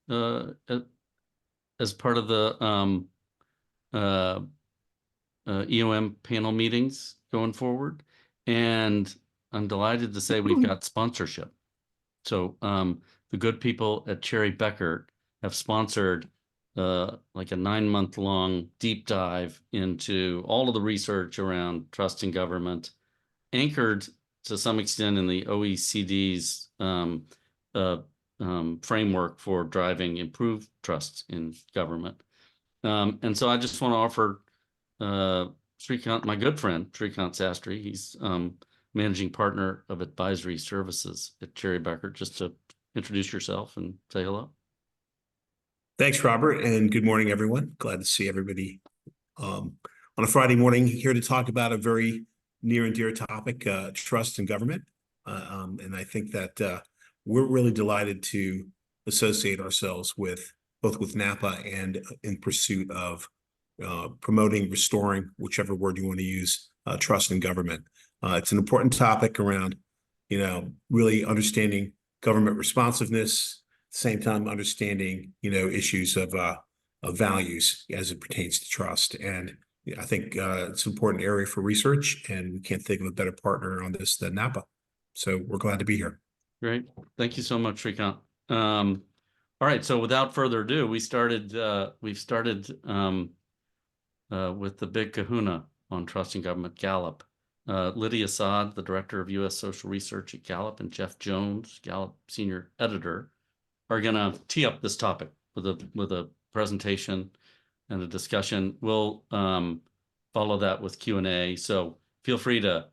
as part of the uh, EOM panel meetings going forward. And I'm delighted to say we've got sponsorship. So the good people at Cherry Beckert have sponsored like a 9-month-long deep dive into all of the research around trust in government, anchored to some extent in the OECD's framework for driving improved trust in government. And so I just want to offer Srikant, my good friend, Srikant Sastry. He's managing partner of advisory services at Cherry Beckert, just to introduce yourself and say hello. Thanks, Robert, and good morning, everyone. Glad to see everybody on a Friday morning here to talk about a very near and dear topic, trust in government. And I think that we're really delighted to associate ourselves with both with NAPA and in pursuit of promoting, restoring, whichever word you want to use, trust in government. It's an important topic around, really understanding government responsiveness, at the same time understanding, issues of values as it pertains to trust. And I think it's an important area for research, and we can't think of a better partner on this than NAPA. So we're glad to be here. Great. Thank you so much, Srikant. All right. So without further ado, we've started with the big kahuna on trust in government, Gallup. Lydia Saad, the director of U.S. Social Research at Gallup, and Jeff Jones, Gallup senior editor, are going to tee up this topic with a presentation and a discussion. We'll follow that with Q&A. So feel free to,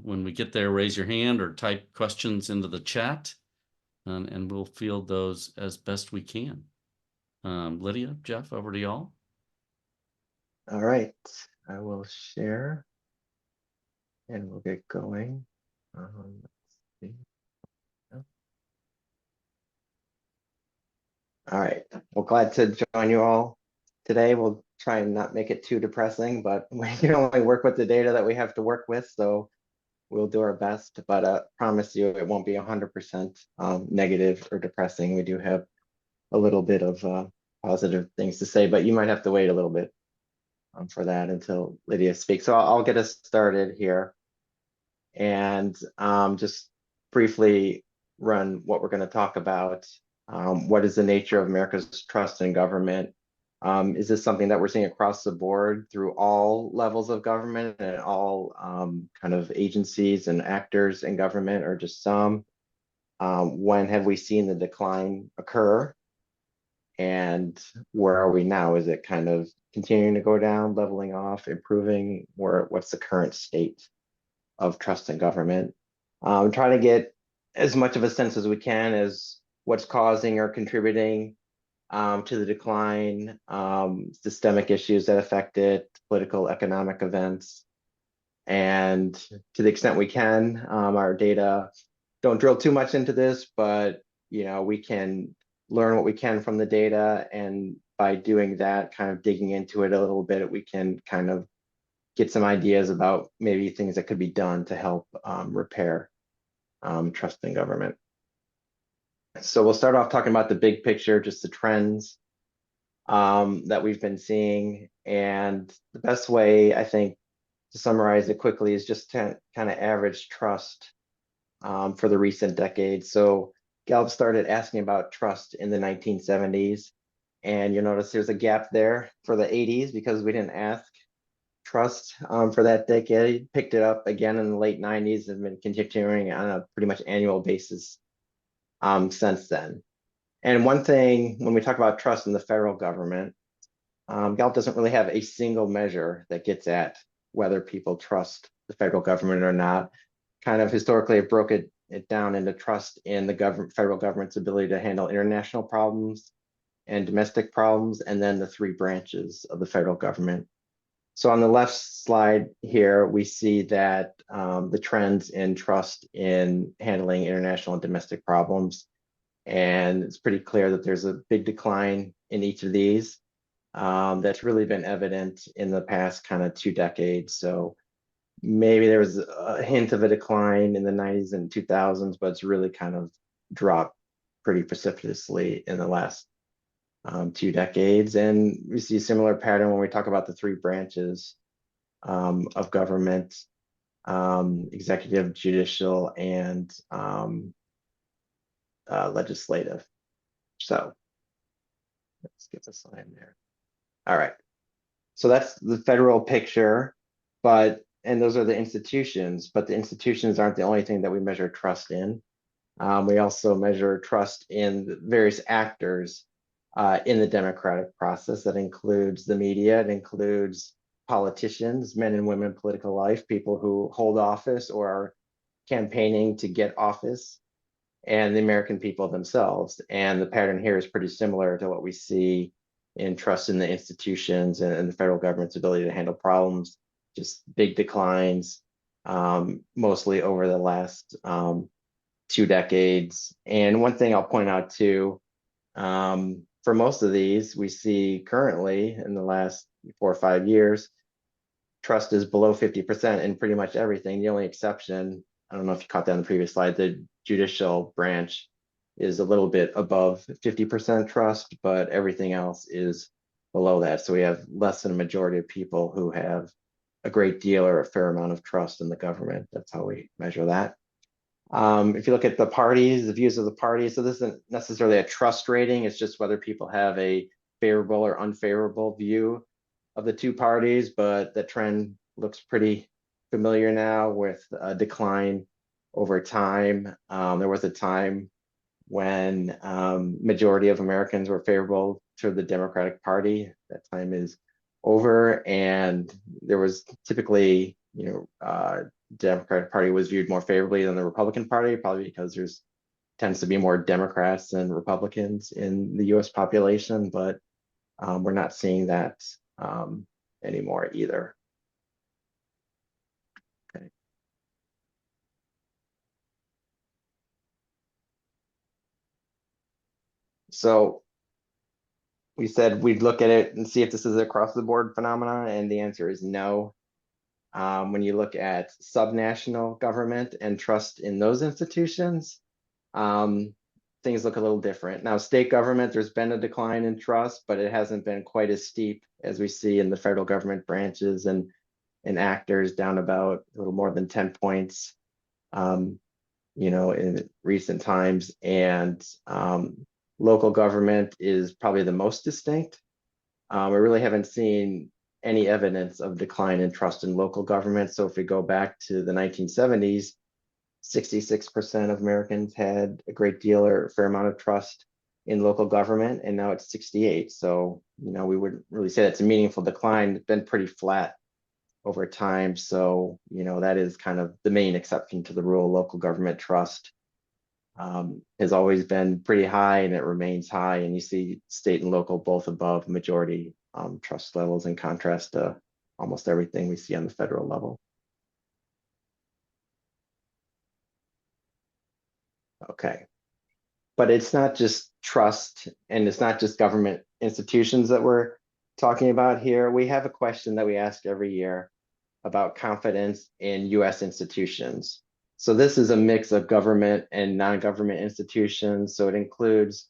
when we get there, raise your hand or type questions into the chat, and we'll field those as best we can. Lydia, Jeff, over to y'all. All right, I will share and we'll get going. Let's see. All right, well, glad to join you all today. We'll try and not make it too depressing, but we can only work with the data that we have to work with, so we'll do our best, but promise you it won't be 100% negative or depressing. We do have a little bit of positive things to say, but you might have to wait a little bit for that until Lydia speaks. So I'll get us started here and just briefly run what we're going to talk about. What is the nature of America's trust in government? Is this something that we're seeing across the board through all levels of government and all kind of agencies and actors in government, or just some? When have we seen the decline occur? And where are we now? Is it kind of continuing to go down, leveling off, improving? Or what's the current state of trust in government? Trying to get as much of a sense as we can as what's causing or contributing to the decline, systemic issues that affect it, political, economic events. And to the extent we can, our data don't drill too much into this, but we can learn what we can from the data, and by doing that, kind of digging into it a little bit, we can kind of get some ideas about maybe things that could be done to help repair trust in government. So we'll start off talking about the big picture, just the trends that we've been seeing. And the best way, I think, to summarize it quickly is just to kind of average trust for the recent decade. So Gallup started asking about trust in the 1970s, and you'll notice there's a gap there for the 80s because we didn't ask trust for that decade. Picked it up again in the late 90s and been continuing on a pretty much annual basis since then. And one thing, when we talk about trust in the federal government, Gallup doesn't really have a single measure that gets at whether people trust the federal government or not. Kind of historically, it broke it down into trust in the federal government's ability to handle international problems and domestic problems, and then the three branches of the federal government. So on the left slide here, we see that the trends in trust in handling international and domestic problems. And it's pretty clear that there's a big decline in each of these. That's really been evident in the past kind of 2 decades. So maybe there was a hint of a decline in the 90s and 2000s, but it's really kind of dropped pretty precipitously in the last 2 decades. And we see a similar pattern when we talk about the three branches of government, executive, judicial, and legislative. So let's get this line there. All right. So that's the federal picture, and those are the institutions, but the institutions aren't the only thing that we measure trust in. We also measure trust in various actors in the democratic process. That includes the media, it includes politicians, men and women in political life, people who hold office or are campaigning to get office, and the American people themselves. And the pattern here is pretty similar to what we see in trust in the institutions and the federal government's ability to handle problems, just big declines, mostly over the last 2 decades. And one thing I'll point out too, for most of these, we see currently in the last 4 or 5 years, trust is below 50% in pretty much everything. The only exception, I don't know if you caught that on the previous slide, the judicial branch is a little bit above 50% trust, but everything else is below that. So we have less than a majority of people who have a great deal or a fair amount of trust in the government. That's how we measure that. If you look at the parties, the views of the parties, so this isn't necessarily a trust rating, it's just whether people have a favorable or unfavorable view of the two parties, but the trend looks pretty familiar now with a decline over time. There was a time when majority of Americans were favorable to the Democratic Party. That time is over, and there was typically, Democratic Party was viewed more favorably than the Republican Party, probably because there's tends to be more Democrats than Republicans in the U.S. population, but we're not seeing that anymore either. Okay. So we said we'd look at it and see if this is across the board phenomena, and the answer is no. When you look at subnational government and trust in those institutions, things look a little different. Now, state government, there's been a decline in trust, but it hasn't been quite as steep as we see in the federal government branches and actors, down about a little more than 10 points, in recent times. And local government is probably the most distinct. We really haven't seen any evidence of decline in trust in local government. So if we go back to the 1970s, 66% of Americans had a great deal or a fair amount of trust in local government, and now it's 68. So, we wouldn't really say that's a meaningful decline. It's been pretty flat over time. So, that is kind of the main exception to the rule. Local government trust has always been pretty high, and it remains high. And you see state and local both above majority trust levels, in contrast to almost everything we see on the federal level. Okay. But it's not just trust, and it's not just government institutions that we're talking about here. We have a question that we ask every year about confidence in U.S. institutions. So this is a mix of government and non-government institutions. So it includes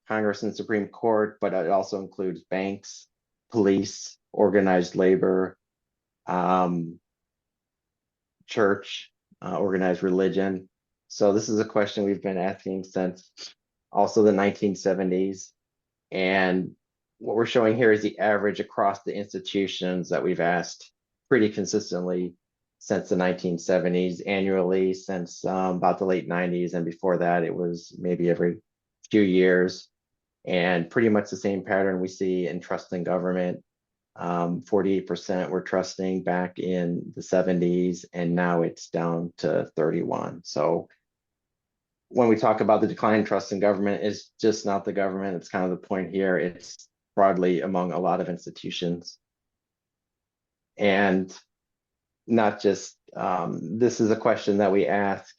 Congress and Supreme Court, but it also includes banks, police, organized labor, church, organized religion. So this is a question we've been asking since also the 1970s. And what we're showing here is the average across the institutions that we've asked pretty consistently since the 1970s, annually since about the late 90s. And before that, it was maybe every few years. And pretty much the same pattern we see in trust in government. 48% were trusting back in the 70s, and now it's down to 31. So when we talk about the decline in trust in government, it's just not the government. It's kind of the point here. It's broadly among a lot of institutions. And not just, this is a question that we ask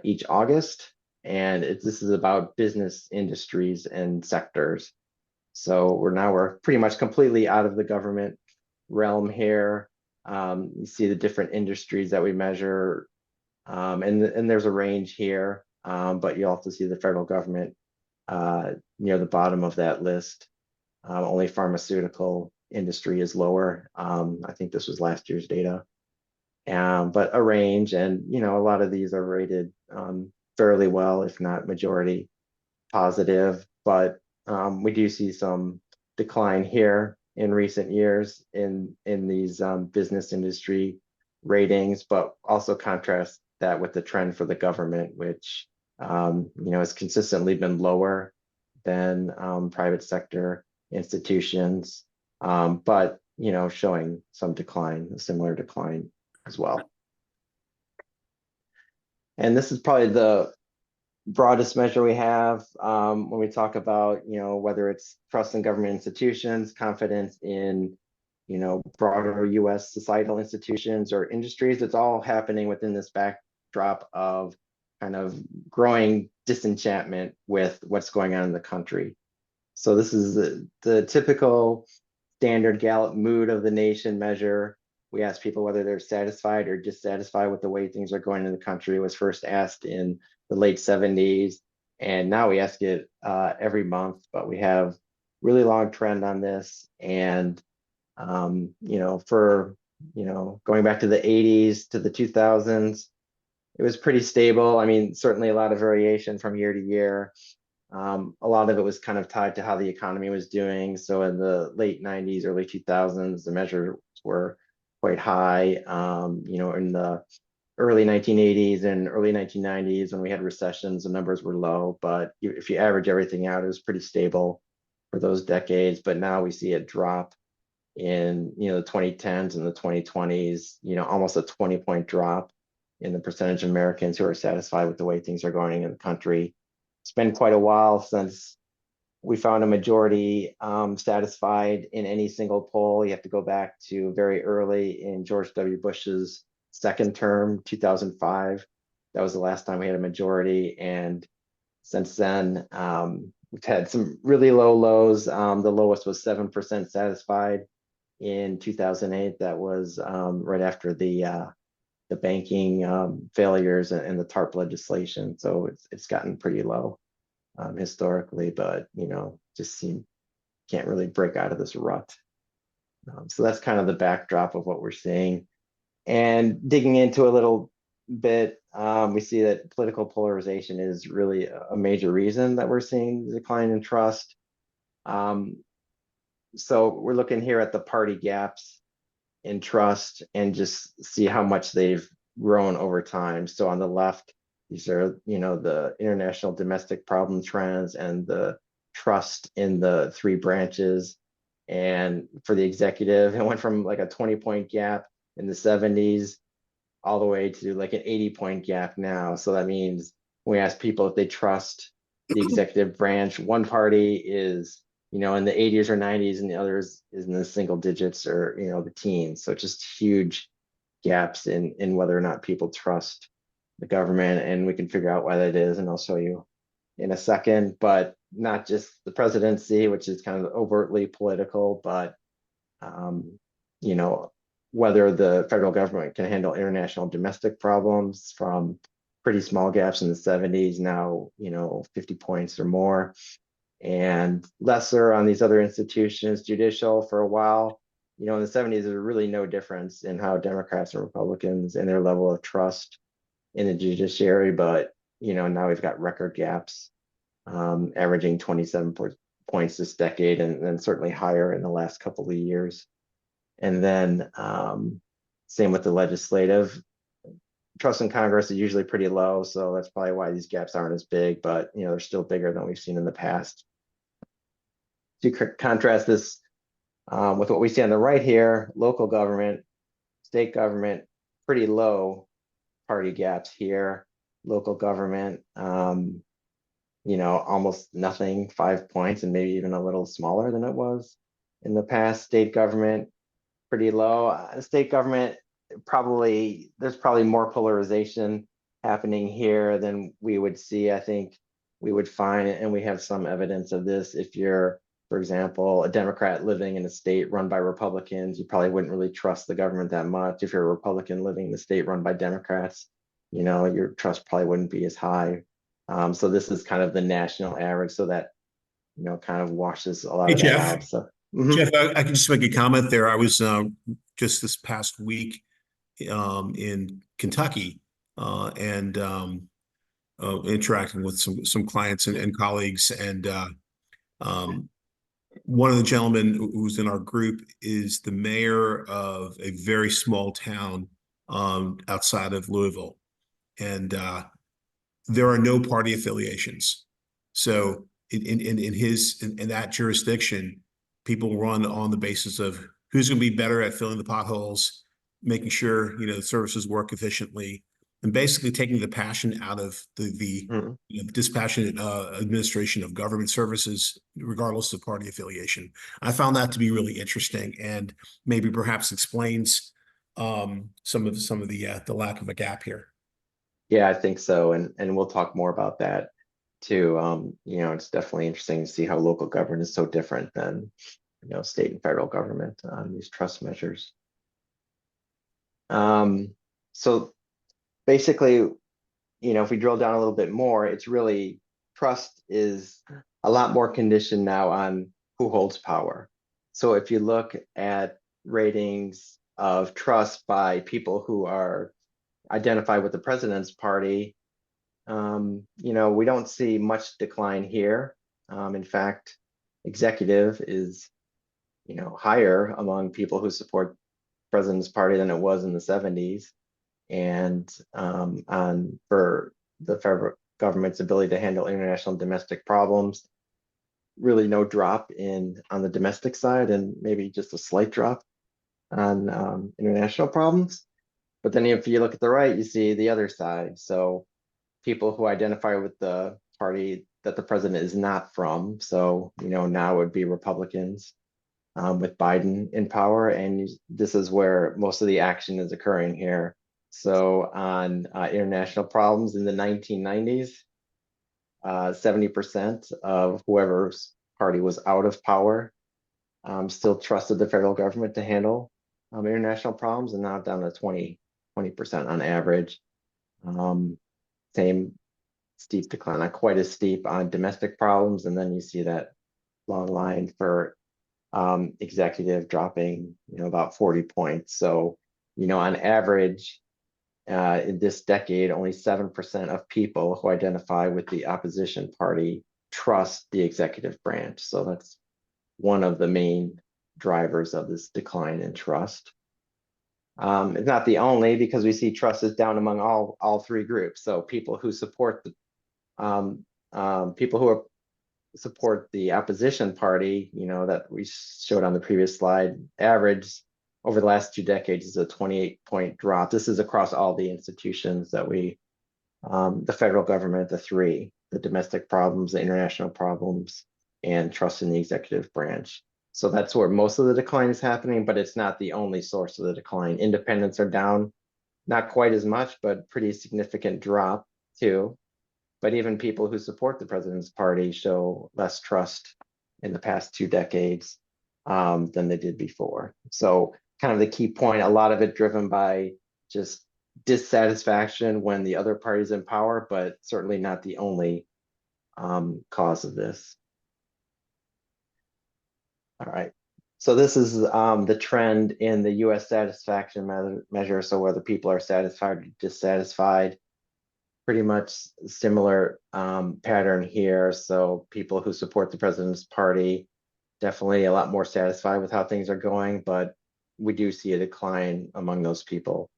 each August, and this is about business industries and sectors. So we're pretty much completely out of the government realm here. You see the different industries that we measure, and there's a range here. But you also see the federal government near the bottom of that list. Only pharmaceutical industry is lower. I think this was last year's data. But a range, and a lot of these are rated fairly well, if not majority positive. But we do see some decline here in recent years in these business industry ratings, but also contrast that with the trend for the government, which has consistently been lower than private sector institutions, but showing some decline, a similar decline as well. And this is probably the broadest measure we have when we talk about, whether it's trust in government institutions, confidence in, broader US societal institutions or industries. It's all happening within this backdrop of kind of growing disenchantment with what's going on in the country. So this is the typical standard Gallup mood of the nation measure. We ask people whether they're satisfied or dissatisfied with the way things are going in the country. It was first asked in the late 70s, and now we ask it every month, but we have really long trend on this. And for going back to the 80s to the 2000s, it was pretty stable. I mean, certainly a lot of variation from year to year. A lot of it was kind of tied to how the economy was doing. So in the late 90s, early 2000s, the measures were quite high. In the early 1980s and early 1990s, when we had recessions, the numbers were low. But if you average everything out, it was pretty stable for those decades. But now we see it drop in the 2010s and the 2020s. Almost a 20-point drop in the percentage of Americans who are satisfied with the way things are going in the country. It's been quite a while since we found a majority satisfied in any single poll. You have to go back to very early in George W. Bush's second term, 2005. That was the last time we had a majority. And since then, we've had some really low lows. The lowest was 7% satisfied in 2008. That was right after the banking failures and the TARP legislation. So it's gotten pretty low historically, but just can't really break out of this rut. So that's kind of the backdrop of what we're seeing. And digging into a little bit, we see that political polarization is really a major reason that we're seeing the decline in trust. So we're looking here at the party gaps in trust and just see how much they've grown over time. So on the left, these are, the international domestic problem trends and the trust in the three branches. And for the executive, it went from like a 20-point gap in the 70s all the way to like an 80-point gap now. So that means when we ask people if they trust the executive branch, one party is in the 80s or 90s, and the others is in the single digits or the teens. So just huge gaps in whether or not people trust the government, and we can figure out why that is, and I'll show you in a second. But not just the presidency, which is kind of overtly political, but whether the federal government can handle international domestic problems from pretty small gaps in the 70s, now 50 points or more, and lesser on these other institutions. Judicial, for a while, in the 70s, there's really no difference in how Democrats and Republicans and their level of trust in the judiciary. But now we've got record gaps, averaging 27 points this decade, and then certainly higher in the last couple of years. And then same with the legislative. Trust in Congress is usually pretty low, so that's probably why these gaps aren't as big, but they're still bigger than we've seen in the past. To contrast this with what we see on the right here, local government, state government, pretty low party gaps here. Local government, almost nothing, 5 points, and maybe even a little smaller than it was in the past. State government, pretty low. State government, there's probably more polarization happening here than we would see. I think we would find, and we have some evidence of this, if you're, for example, a Democrat living in a state run by Republicans, you probably wouldn't really trust the government that much. If you're a Republican living in a state run by Democrats, your trust probably wouldn't be as high. So this is kind of the national average, so that, kind of washes a lot Hey, of that Jeff. out. So, mhm. Jeff, I can just make a comment there. I was just this past week in Kentucky and interacting with some clients and colleagues. And um, one of the gentlemen who's in our group is the mayor of a very small town outside of Louisville. And there are no party affiliations. So in that jurisdiction, people run on the basis of who's going to be better at filling the potholes, making sure the services work efficiently, and basically taking the passion out of the Mhm. dispassionate administration of government services, regardless of party affiliation. I found that to be really interesting, and maybe perhaps explains some of the lack of a gap here. Yeah, I think so, and we'll talk more about that too. It's definitely interesting to see how local government is so different than state and federal government on these trust measures. So basically, if we drill down a little bit more, it's really trust is a lot more conditioned now on who holds power. So if you look at ratings of trust by people who are identified with the president's party, we don't see much decline here. In fact, executive is, higher among people who support president's party than it was in the 70s. And for the federal government's ability to handle international and domestic problems, really no drop on the domestic side, and maybe just a slight drop on international problems. But then if you look at the right, you see the other side. So people who identify with the party that the president is not from. So, now would be Republicans with Biden in power. And this is where most of the action is occurring here. So on international problems in the 1990s, 70% of whoever's party was out of power still trusted the federal government to handle international problems, and now down to 20% on average. Same steep decline, not quite as steep on domestic problems. And then you see that long line for executive dropping, about 40 points. So, on average, in this decade, only 7% of people who identify with the opposition party trust the executive branch. So that's one of the main drivers of this decline in trust. It's not the only, because we see trust is down among all three groups. So people who support the people who support the opposition party, that we showed on the previous slide, average over the last 2 decades is a 28-point drop. This is across all the institutions that the federal government, the domestic problems, the international problems, and trust in the executive branch. So that's where most of the decline is happening, but it's not the only source of the decline. Independents are down, not quite as much, but pretty significant drop too. But even people who support the president's party show less trust in the past 2 decades than they did before. So kind of the key point, a lot of it driven by just dissatisfaction when the other party's in power, but certainly not the only cause of this. All right. So this is the trend in the US satisfaction measure. So whether people are satisfied or dissatisfied. Pretty much similar pattern here. So people who support the president's party, definitely a lot more satisfied with how things are going, but we do see a decline among those people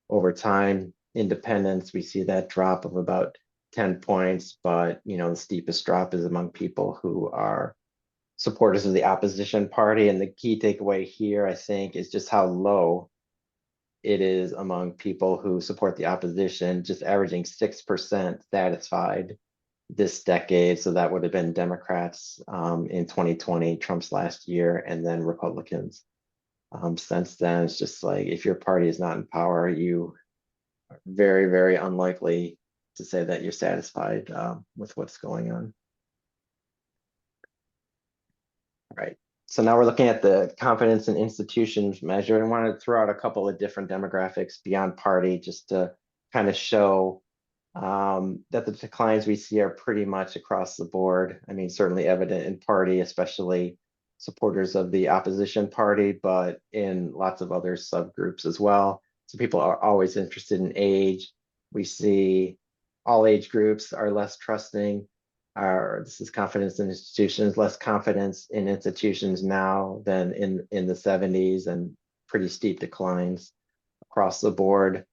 over time. Independents, we see that drop of about 10 points, but the steepest drop is among people who are supporters of the opposition party. And the key takeaway here, I think, is just how low it is among people who support the opposition, just averaging 6% satisfied this decade. So that would have been Democrats in 2020, Trump's last year, and then Republicans. Since then, it's just like, if your party is not in power, you are very, very unlikely to say that you're satisfied with what's going on. All right. So now we're looking at the confidence in institutions measure, and I wanted to throw out a couple of different demographics beyond party just to kind of show that the declines we see are pretty much across the board. I mean, certainly evident in party, especially supporters of the opposition party, but in lots of other subgroups as well. So people are always interested in age. We see all age groups are less trusting. This is confidence in institutions, less confidence in institutions now than in the 70s, and pretty steep declines across the board.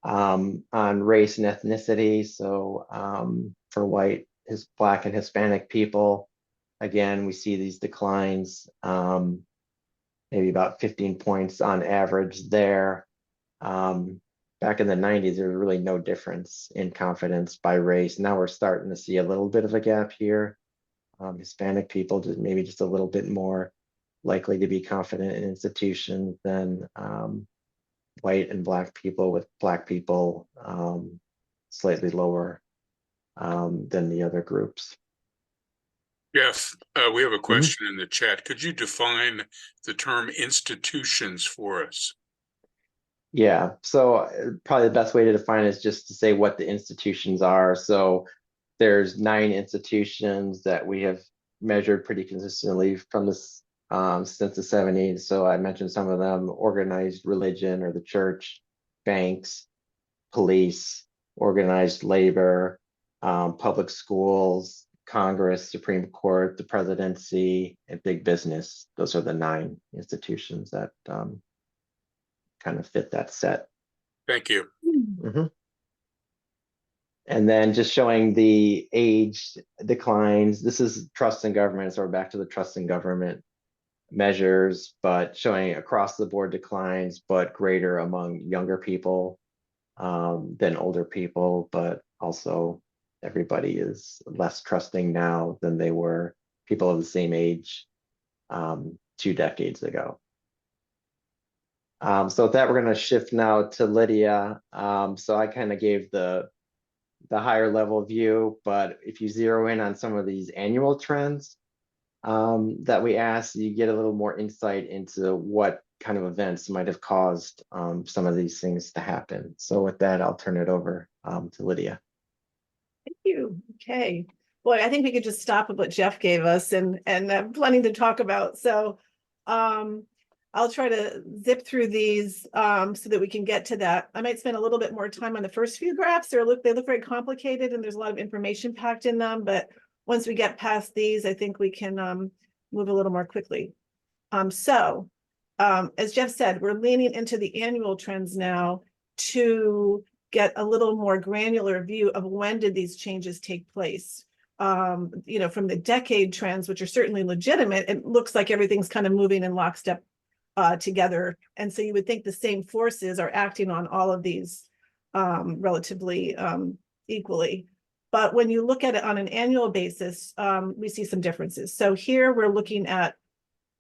On race and ethnicity. So for white, Black and Hispanic people, again, we see these declines, maybe about 15 points on average there. Back in the 90s, there was really no difference in confidence by race. Now we're starting to see a little bit of a gap here. Hispanic people maybe just a little bit more likely to be confident in institutions than white and Black people, with Black people slightly lower than the other groups. Jeff, we have a question in the chat. Could you define the term institutions for us? Yeah, so probably the best way to define it is just to say what the institutions are. So there's 9 institutions that we have measured pretty consistently from this since the 70s. So I mentioned some of them: organized religion or the church, banks, police, organized labor, public schools, Congress, Supreme Court, the presidency, and big business. Those are the 9 institutions that kind of fit that set. Thank you. And then just showing the age declines. This is trust in government, so we're back to the trust in government measures, but showing across the board declines, but greater among younger people than older people. But also everybody is less trusting now than they were, people of the same age 2 decades ago. So with that, we're going to shift now to Lydia. So I kind of gave the higher level view, but if you zero in on some of these annual trends that we asked, you get a little more insight into what kind of events might have caused some of these things to happen. So with that, I'll turn it over to Lydia. Thank you. Okay. Boy, I think we could just stop at what Jeff gave us, and plenty to talk about. So I'll try to zip through these so that we can get to that. I might spend a little bit more time on the first few graphs. They look very complicated and there's a lot of information packed in them, but once we get past these, I think we can move a little more quickly. As Jeff said, we're leaning into the annual trends now to get a little more granular view of when did these changes take place. From the decade trends, which are certainly legitimate, it looks like everything's kind of moving in lockstep together. And so you would think the same forces are acting on all of these relatively equally. But when you look at it on an annual basis, we see some differences. So here we're looking at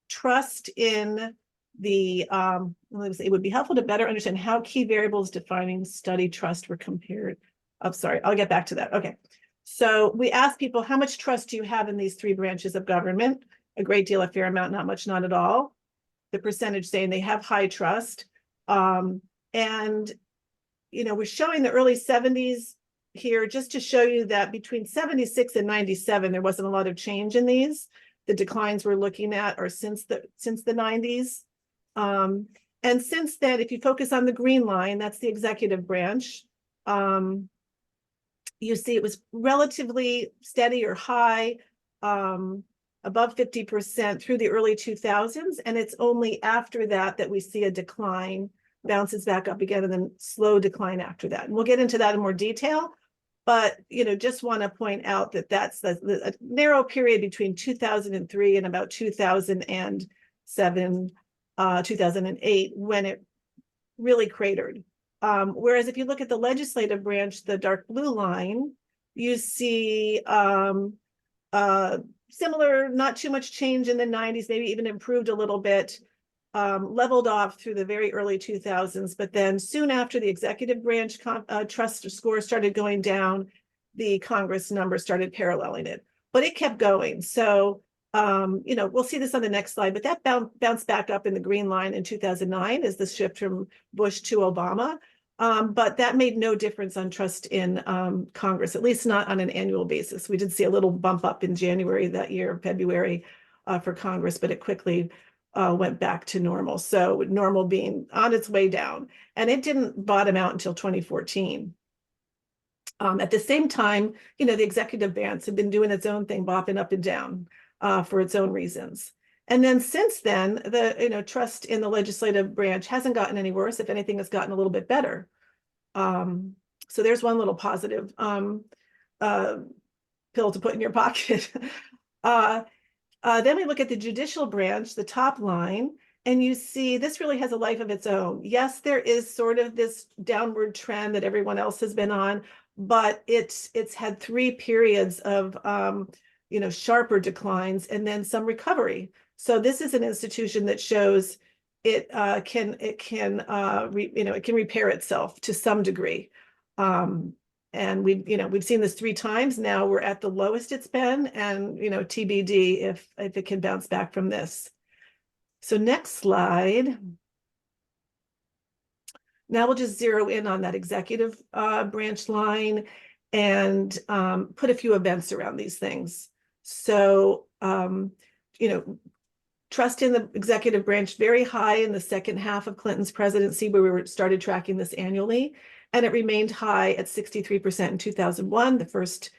trust in the, it would be helpful to better understand how key variables defining study trust were compared. I'm sorry, I'll get back to that. Okay. So we asked people, how much trust do you have in these 3 branches of government? A great deal, a fair amount, not much, not at all. The percentage saying they have high trust. We're showing the early 70s here just to show you that between 76 and 97, there wasn't a lot of change in these. The declines we're looking at are since the 90s. And since then, if you focus on the green line, that's the executive branch. You see it was relatively steady or high, above 50% through the early 2000s. And it's only after that that we see a decline, bounces back up again, and then slow decline after that. And we'll get into that in more detail. But, just want to point out that that's a narrow period between 2003 and about 2007, 2008, when it really cratered. Whereas if you look at the legislative branch, the dark blue line, you see similar, not too much change in the 90s, maybe even improved a little bit, leveled off through the very early 2000s. But then soon after the executive branch trust score started going down, the Congress number started paralleling it, but it kept going. So, we'll see this on the next slide, but that bounced back up in the green line in 2009 as the shift from Bush to Obama. But that made no difference on trust in Congress, at least not on an annual basis. We did see a little bump up in January that year, February, for Congress, but it quickly went back to normal. So normal being on its way down, and it didn't bottom out until 2014. At the same time, the executive branch had been doing its own thing, bopping up and down for its own reasons. And then since then, the trust in the legislative branch hasn't gotten any worse. If anything, it's gotten a little bit better. So there's one little positive pill to put in your pocket. Then we look at the judicial branch, the top line, and you see this really has a life of its own. Yes, there is sort of this downward trend that everyone else has been on, but it's had 3 periods of sharper declines and then some recovery. So this is an institution that shows it can repair itself to some degree. And we've seen this 3 times now. We're at the lowest it's been, and TBD if it can bounce back from this. So next slide. Now we'll just zero in on that executive branch line and put a few events around these things. So trust in the executive branch very high in the second half of Clinton's presidency, where we started tracking this annually. And it remained high at 63% in 2001, the first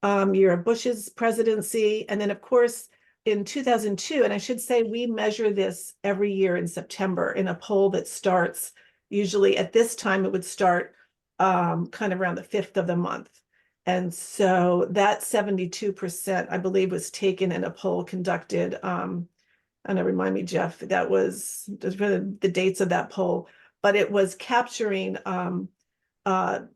year of Bush's presidency. And then, of course, in 2002, and I should say we measure this every year in September in a poll that starts, usually at this time, it would start kind of around the 5th of the month. And so that 72%, I believe, was taken in a poll conducted, and remind me, Jeff, that was the dates of that poll, but it was capturing that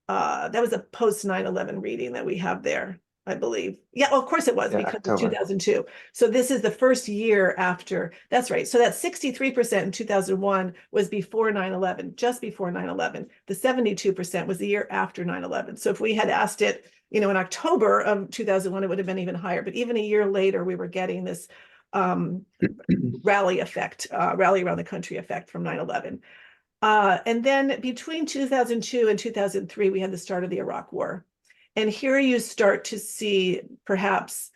was a post 9/11 reading that we have there, I believe. Yeah, well, of course it was, Yeah, because October. of 2002. So this is the first year after. That's right. So that 63% in 2001 was before 9/11, just before 9/11. The 72% was the year after 9/11. So if we had asked it, in October of 2001, it would have been even higher. But even a year later, we were getting this rally effect, rally around the country effect from 9/11. And then between 2002 and 2003, we had the start of the Iraq War. And here you start to see perhaps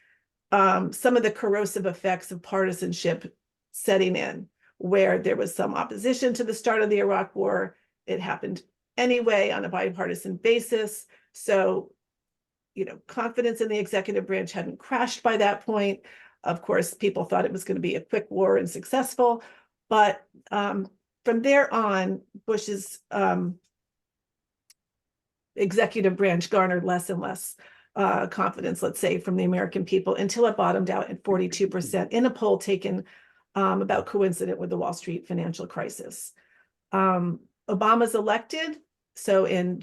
some of the corrosive effects of partisanship setting in, where there was some opposition to the start of the Iraq War. It happened anyway on a bipartisan basis. So, confidence in the executive branch hadn't crashed by that point. Of course, people thought it was going to be a quick war and successful. But from there on, Bush's executive branch garnered less and less confidence, let's say, from the American people, until it bottomed out at 42% in a poll taken about coincident with the Wall Street financial crisis. Obama's elected. So in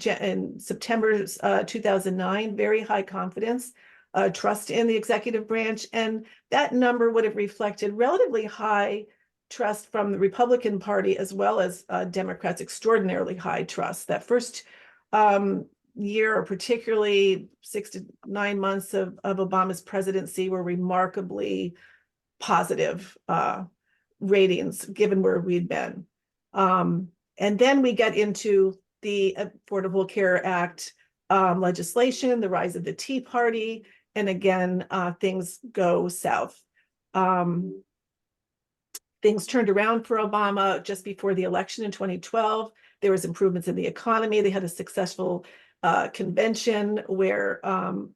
September 2009, very high confidence, trust in the executive branch. And that number would have reflected relatively high trust from the Republican Party, as well as Democrats, extraordinarily high trust. That first year, or particularly 6 to 9 months of Obama's presidency, were remarkably positive ratings, given where we'd been. And then we get into the Affordable Care Act legislation, the rise of the Tea Party, and again, things go south. Things turned around for Obama just before the election in 2012. There was improvements in the economy. They had a successful convention where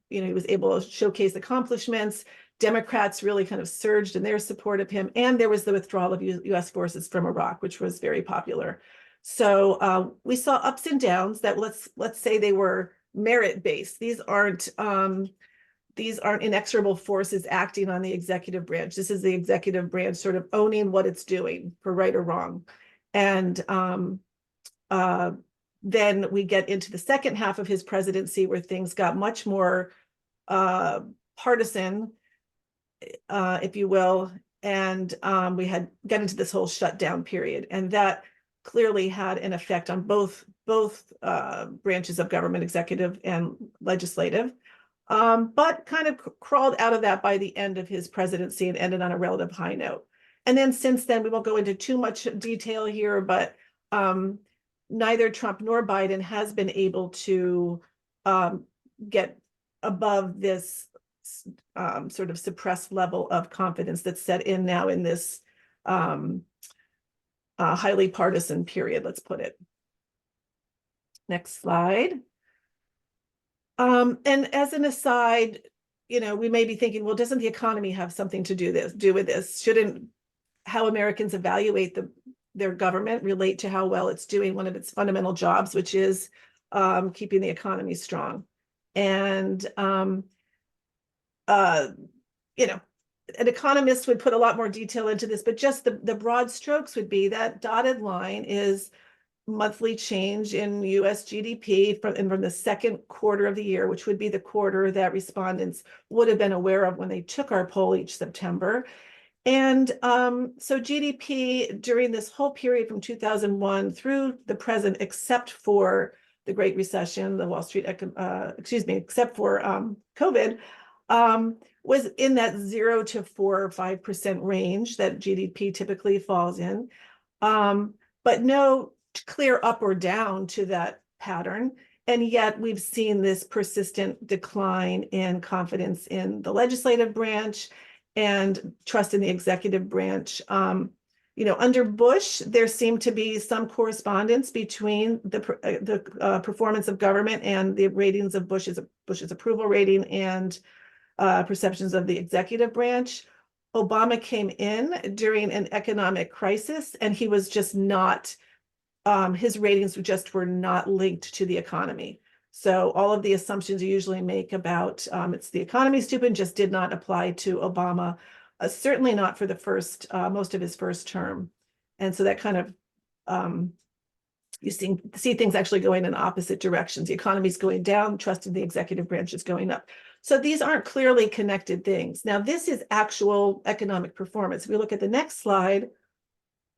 he was able to showcase accomplishments. Democrats really kind of surged in their support of him, and there was the withdrawal of U.S. forces from Iraq, which was very popular. So we saw ups and downs that let's say they were merit-based. These aren't inexorable forces acting on the executive branch. This is the executive branch sort of owning what it's doing, for right or wrong. And then we get into the second half of his presidency, where things got much more partisan, if you will. And we got into this whole shutdown period. And that clearly had an effect on both branches of government, executive and legislative. But kind of crawled out of that by the end of his presidency and ended on a relative high note. And then since then, we won't go into too much detail here, but neither Trump nor Biden has been able to get above this sort of suppressed level of confidence that's set in now in this highly partisan period, let's put it. Next slide. And as an aside, we may be thinking, well, doesn't the economy have something to do with this? Shouldn't how Americans evaluate their government relate to how well it's doing one of its fundamental jobs, which is keeping the economy strong? And an economist would put a lot more detail into this, but just the broad strokes would be that dotted line is monthly change in US GDP from the second quarter of the year, which would be the quarter that respondents would have been aware of when they took our poll each September. And so GDP during this whole period from 2001 through the present, except for the Great Recession, the Wall Street, except for COVID, was in that 0 to 4 or 5% range that GDP typically falls in, but no clear up or down to that pattern. And yet we've seen this persistent decline in confidence in the legislative branch and trust in the executive branch. Under Bush, there seemed to be some correspondence between the performance of government and the ratings of Bush's approval rating and perceptions of the executive branch. Obama came in during an economic crisis, and he was just not, his ratings were not linked to the economy. So all of the assumptions you usually make about it's the economy stupid just did not apply to Obama, certainly not for the most of his first term. And so that kind of, you see things actually going in opposite directions. The economy's going down, trust in the executive branch is going up. So these aren't clearly connected things. Now, this is actual economic performance. If we look at the next slide,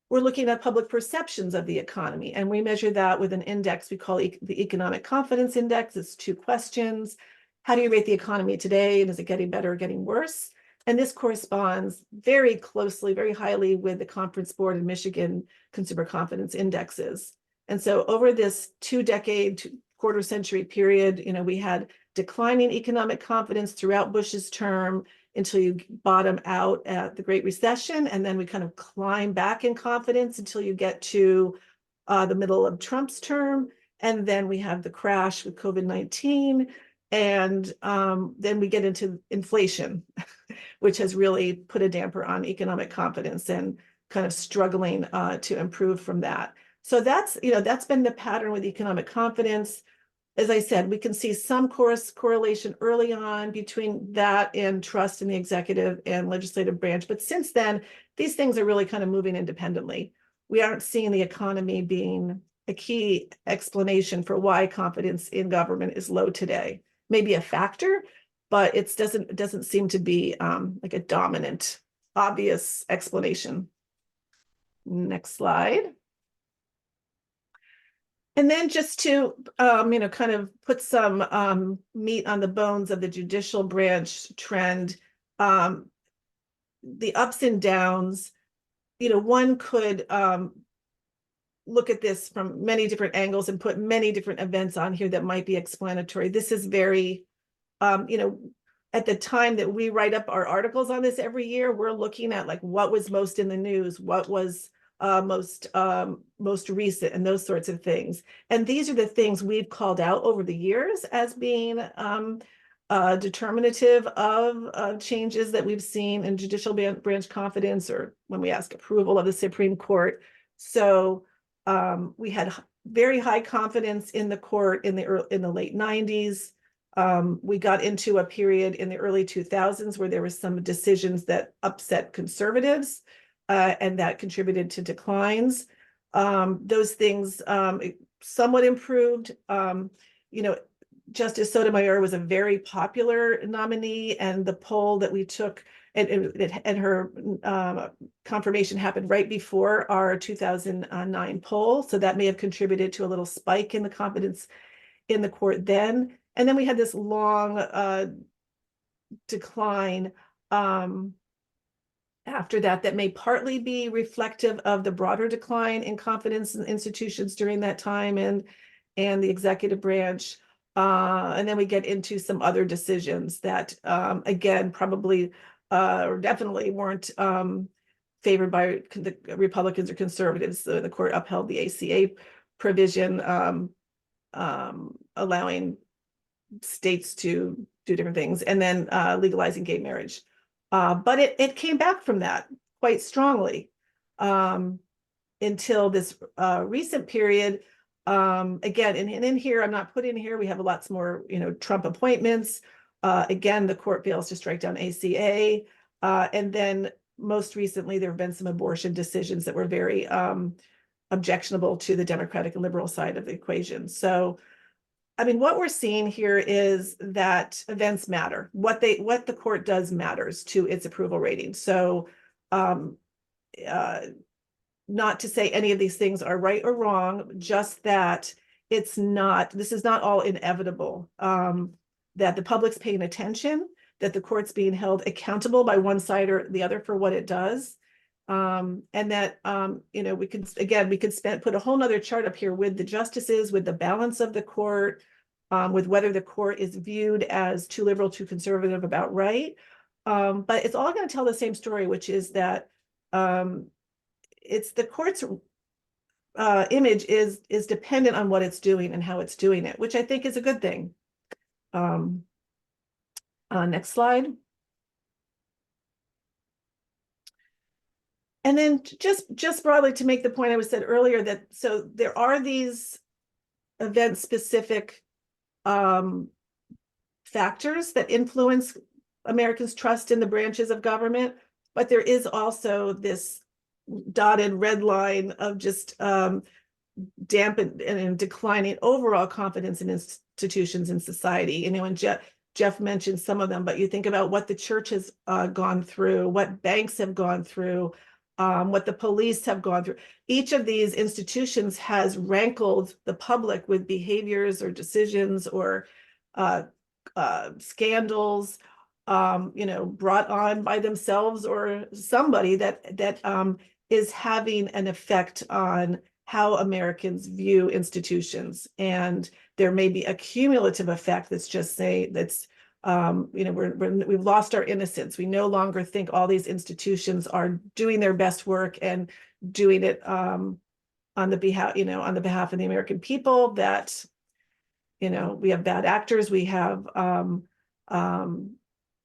we're looking at public perceptions of the economy, and we measure that with an index we call the Economic Confidence Index. It's 2 questions. How do you rate the economy today? Is it getting better or getting worse? And this corresponds very closely, very highly with the Conference Board and Michigan Consumer Confidence Indexes. And so over this 2-decade, quarter-century period, we had declining economic confidence throughout Bush's term until you bottom out at the Great Recession, and then we kind of climb back in confidence until you get to the middle of Trump's term, and then we have the crash with COVID-19, and then we get into inflation, which has really put a damper on economic confidence and kind of struggling to improve from that. So that's been the pattern with economic confidence. As I said, we can see some correlation early on between that and trust in the executive and legislative branch. But since then, these things are really kind of moving independently. We aren't seeing the economy being a key explanation for why confidence in government is low today. Maybe a factor, but it doesn't seem to be like a dominant, obvious explanation. Next slide. And then just to, kind of put some meat on the bones of the judicial branch trend, the ups and downs, one could look at this from many different angles and put many different events on here that might be explanatory. This is very, at the time that we write up our articles on this every year, we're looking at like what was most in the news, what was most recent, and those sorts of things. And these are the things we've called out over the years as being determinative of changes that we've seen in judicial branch confidence, or when we ask approval of the Supreme Court. So we had very high confidence in the court in the late 90s. We got into a period in the early 2000s where there were some decisions that upset conservatives, and that contributed to declines. Those things somewhat improved. Justice Sotomayor was a very popular nominee, and the poll that we took, and her confirmation happened right before our 2009 poll. So that may have contributed to a little spike in the confidence in the court then. And then we had this long decline after that may partly be reflective of the broader decline in confidence in institutions during that time and the executive branch. And then we get into some other decisions that, again, probably or definitely weren't favored by the Republicans or conservatives. The court upheld the ACA provision, allowing states to do different things, and then legalizing gay marriage. But it came back from that quite strongly until this recent period. Again, and in here, I'm not putting here, we have lots more, Trump appointments. Again, the court fails to strike down ACA. And then most recently, there have been some abortion decisions that were very objectionable to the Democratic and liberal side of the equation. So, I mean, what we're seeing here is that events matter. What the court does matters to its approval rating. So, not to say any of these things are right or wrong, just that this is not all inevitable, that the public's paying attention, that the court's being held accountable by one side or the other for what it does. And that, we could put a whole nother chart up here with the justices, with the balance of the court, with whether the court is viewed as too liberal, too conservative about right. But it's all going to tell the same story, which is that it's the court's image is dependent on what it's doing and how it's doing it, which I think is a good thing. Next slide. And then just broadly to make the point I was said earlier, that so there are these event specific factors that influence Americans' trust in the branches of government, but there is also this dotted red line of just dampened and declining overall confidence in institutions in society. And Jeff mentioned some of them, but you think about what the church has gone through, what banks have gone through, what the police have gone through. Each of these institutions has rankled the public with behaviors or decisions or scandals, brought on by themselves or somebody that is having an effect on how Americans view institutions. And there may be a cumulative effect that's just we've lost our innocence. We no longer think all these institutions are doing their best work and doing it on the behalf of the American people. That we have bad actors, we have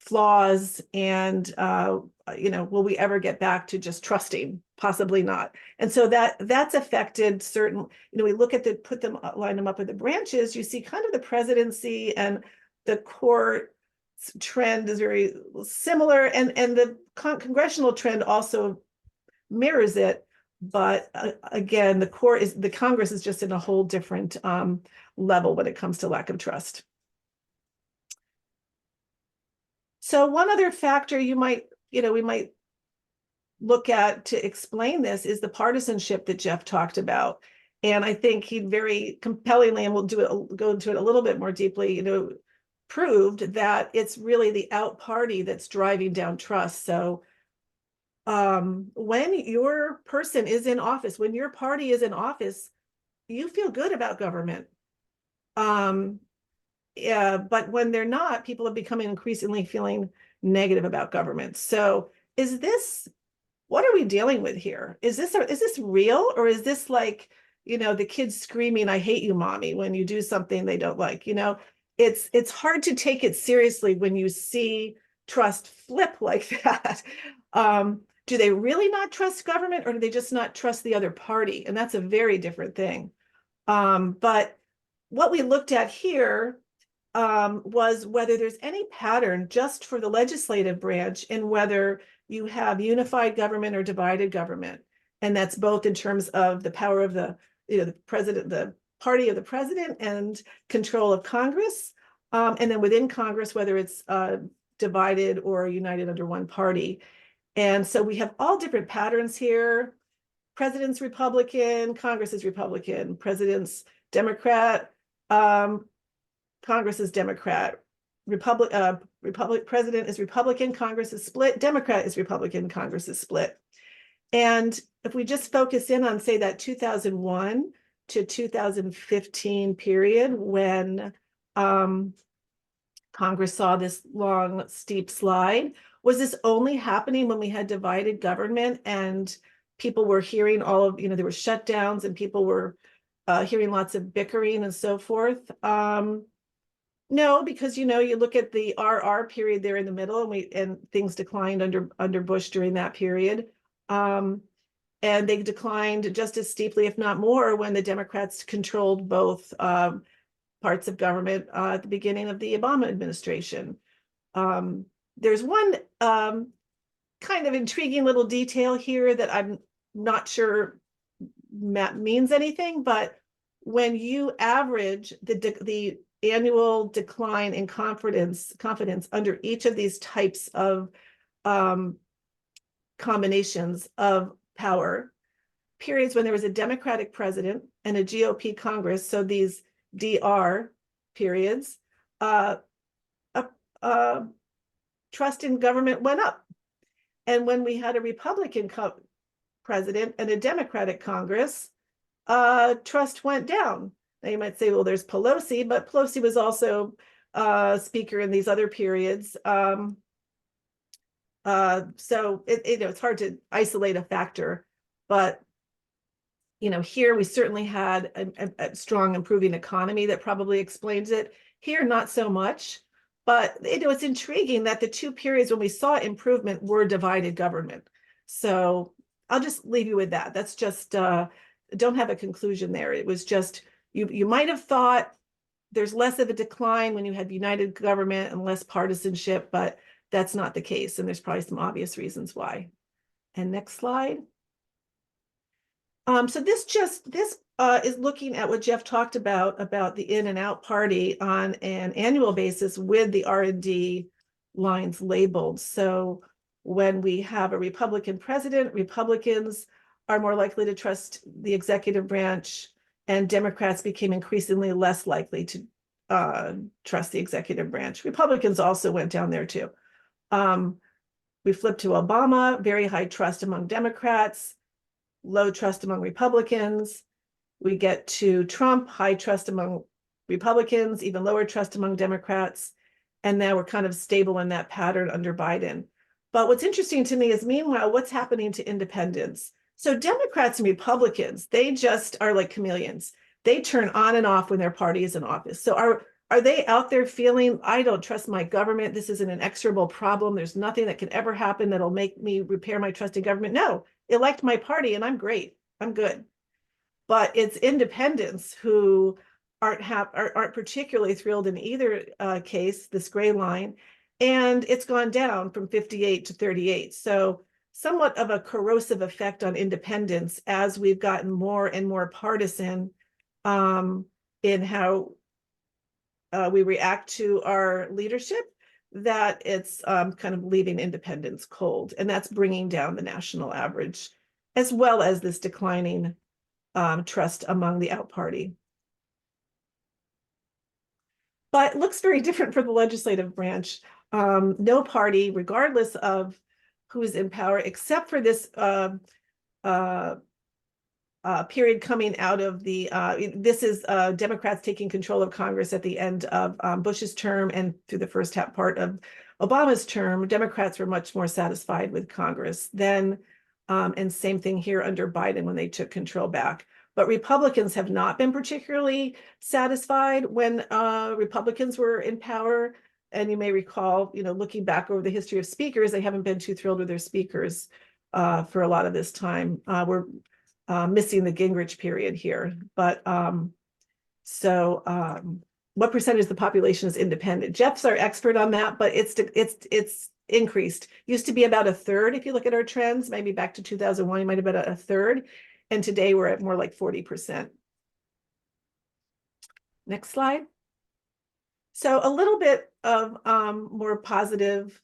flaws, and will we ever get back to just trusting? Possibly not. And so that's affected certain, we look at line them up with the branches, you see kind of the presidency and the court trend is very similar, and the congressional trend also mirrors it. But again, the Congress is just in a whole different level when it comes to lack of trust. So one other factor we might look at to explain this is the partisanship that Jeff talked about. And I think he very compellingly, and we'll go into it a little bit more deeply, proved that it's really the out party that's driving down trust. So when your person is in office, when your party is in office, you feel good about government. But when they're not, people are becoming increasingly feeling negative about government. So what are we dealing with here? Is this real, or is this like, the kids screaming, "I hate you, mommy," when you do something they don't like? It's hard to take it seriously when you see trust flip like that. Do they really not trust government, or do they just not trust the other party? And that's a very different thing. But what we looked at here was whether there's any pattern just for the legislative branch in whether you have unified government or divided government. And that's both in terms of the power of the president, the party of the president, and control of Congress. And then within Congress, whether it's divided or united under one party. And so we have all different patterns here. President's Republican, Congress is Republican, president's Democrat, Congress is Democrat, president is Republican, Congress is split, Democrat is Republican, Congress is split. And if we just focus in on, say, that 2001 to 2015 period when Congress saw this long, steep slide, was this only happening when we had divided government and people were hearing all of, there were shutdowns and people were hearing lots of bickering and so forth? No, because, you look at the RR period there in the middle and things declined under Bush during that period. And they declined just as steeply, if not more, when the Democrats controlled both parts of government at the beginning of the Obama administration. There's one kind of intriguing little detail here that I'm not sure means anything, but when you average the annual decline in confidence under each of these types of combinations of power, periods when there was a Democratic president and a GOP Congress, so these DR periods, trust in government went up. And when we had a Republican president and a Democratic Congress, trust went down. Now you might say, well, there's Pelosi, but Pelosi was also speaker in these other periods. So it's hard to isolate a factor, but here we certainly had a strong improving economy that probably explains it. Here, not so much, but it's intriguing that the two periods when we saw improvement were divided government. So I'll just leave you with that. That's just, don't have a conclusion there. It was just, you might have thought there's less of a decline when you had united government and less partisanship, but that's not the case. And there's probably some obvious reasons why. And next slide. So this is looking at what Jeff talked about the in and out party on an annual basis with the R&D lines labeled. So when we have a Republican president, Republicans are more likely to trust the executive branch, and Democrats became increasingly less likely to trust the executive branch. Republicans also went down there too. We flipped to Obama, very high trust among Democrats, low trust among Republicans. We get to Trump, high trust among Republicans, even lower trust among Democrats. And now we're kind of stable in that pattern under Biden. But what's interesting to me is, meanwhile, what's happening to independents? So Democrats and Republicans, they just are like chameleons. They turn on and off when their party is in office. So are they out there feeling, I don't trust my government, this is an inexorable problem, there's nothing that can ever happen that'll make me repair my trust in government? No, elect my party and I'm great, I'm good. But it's independents who aren't particularly thrilled in either case, this gray line, and it's gone down from 58 to 38. So somewhat of a corrosive effect on independents as we've gotten more and more partisan in how we react to our leadership, that it's kind of leaving independents cold. And that's bringing down the national average, as well as this declining trust among the out party. But it looks very different for the legislative branch. No party, regardless of who's in power, except for this period coming out of the, this is Democrats taking control of Congress at the end of Bush's term and through the first part of Obama's term. Democrats were much more satisfied with Congress then, and same thing here under Biden when they took control back. But Republicans have not been particularly satisfied when Republicans were in power. And you may recall, looking back over the history of speakers, they haven't been too thrilled with their speakers for a lot of this time. We're missing the Gingrich period here. But what percentage of the population is independent? Jeff's our expert on that, but it's increased. Used to be about a third. If you look at our trends, maybe back to 2001, you might have been a third. And today we're at more like 40%. Next slide. So a little bit of more positive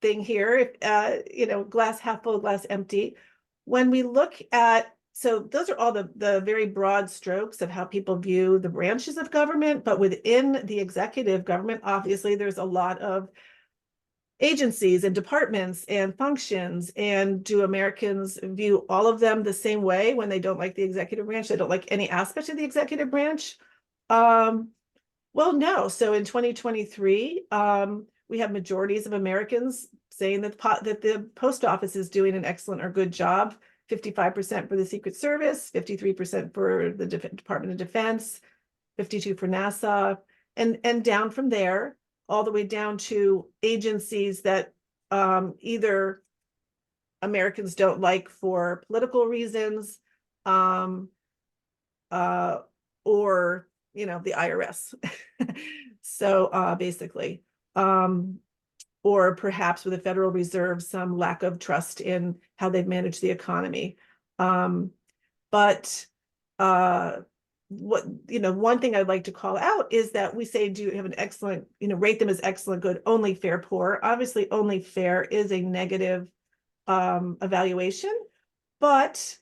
thing here, glass half full, glass empty. When we look at so those are all the very broad strokes of how people view the branches of government, but within the executive government, obviously, there's a lot of agencies and departments and functions. And do Americans view all of them the same way when they don't like the executive branch? They don't like any aspect of the executive branch? Well, no. So in 2023, we have majorities of Americans saying that the post office is doing an excellent or good job. 55% for the Secret Service, 53% for the Department of Defense, 52% for NASA, and down from there, all the way down to agencies that either Americans don't like for political reasons, or the IRS. So basically, or perhaps with the Federal Reserve, some lack of trust in how they've managed the economy. But one thing I'd like to call out is that we say, do you have an excellent, rate them as excellent, good, only, fair, poor. Obviously, only fair is a negative evaluation, but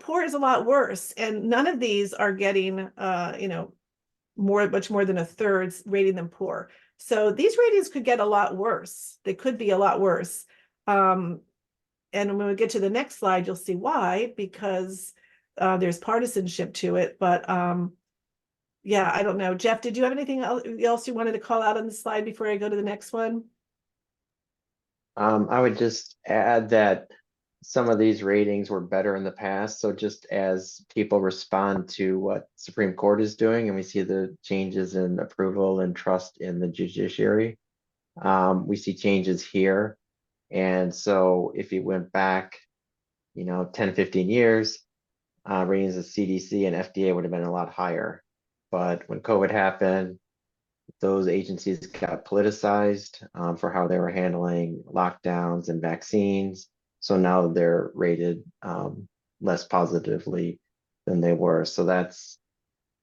poor is a lot worse, and none of these are getting much more than a third rating them poor. So these ratings could get a lot worse. They could be a lot worse. And when we get to the next slide, you'll see why, because there's partisanship to it. But yeah, I don't know. Jeff, did you have anything else you wanted to call out on the slide before I go to the next one? I would just add that some of these ratings were better in the past. So just as people respond to what Supreme Court is doing, and we see the changes in approval and trust in the judiciary, we see changes here. And so if you went back, 10, 15 years, ratings of CDC and FDA would have been a lot higher. But when COVID happened, those agencies got politicized for how they were handling lockdowns and vaccines. So now they're rated less positively than they were. So that's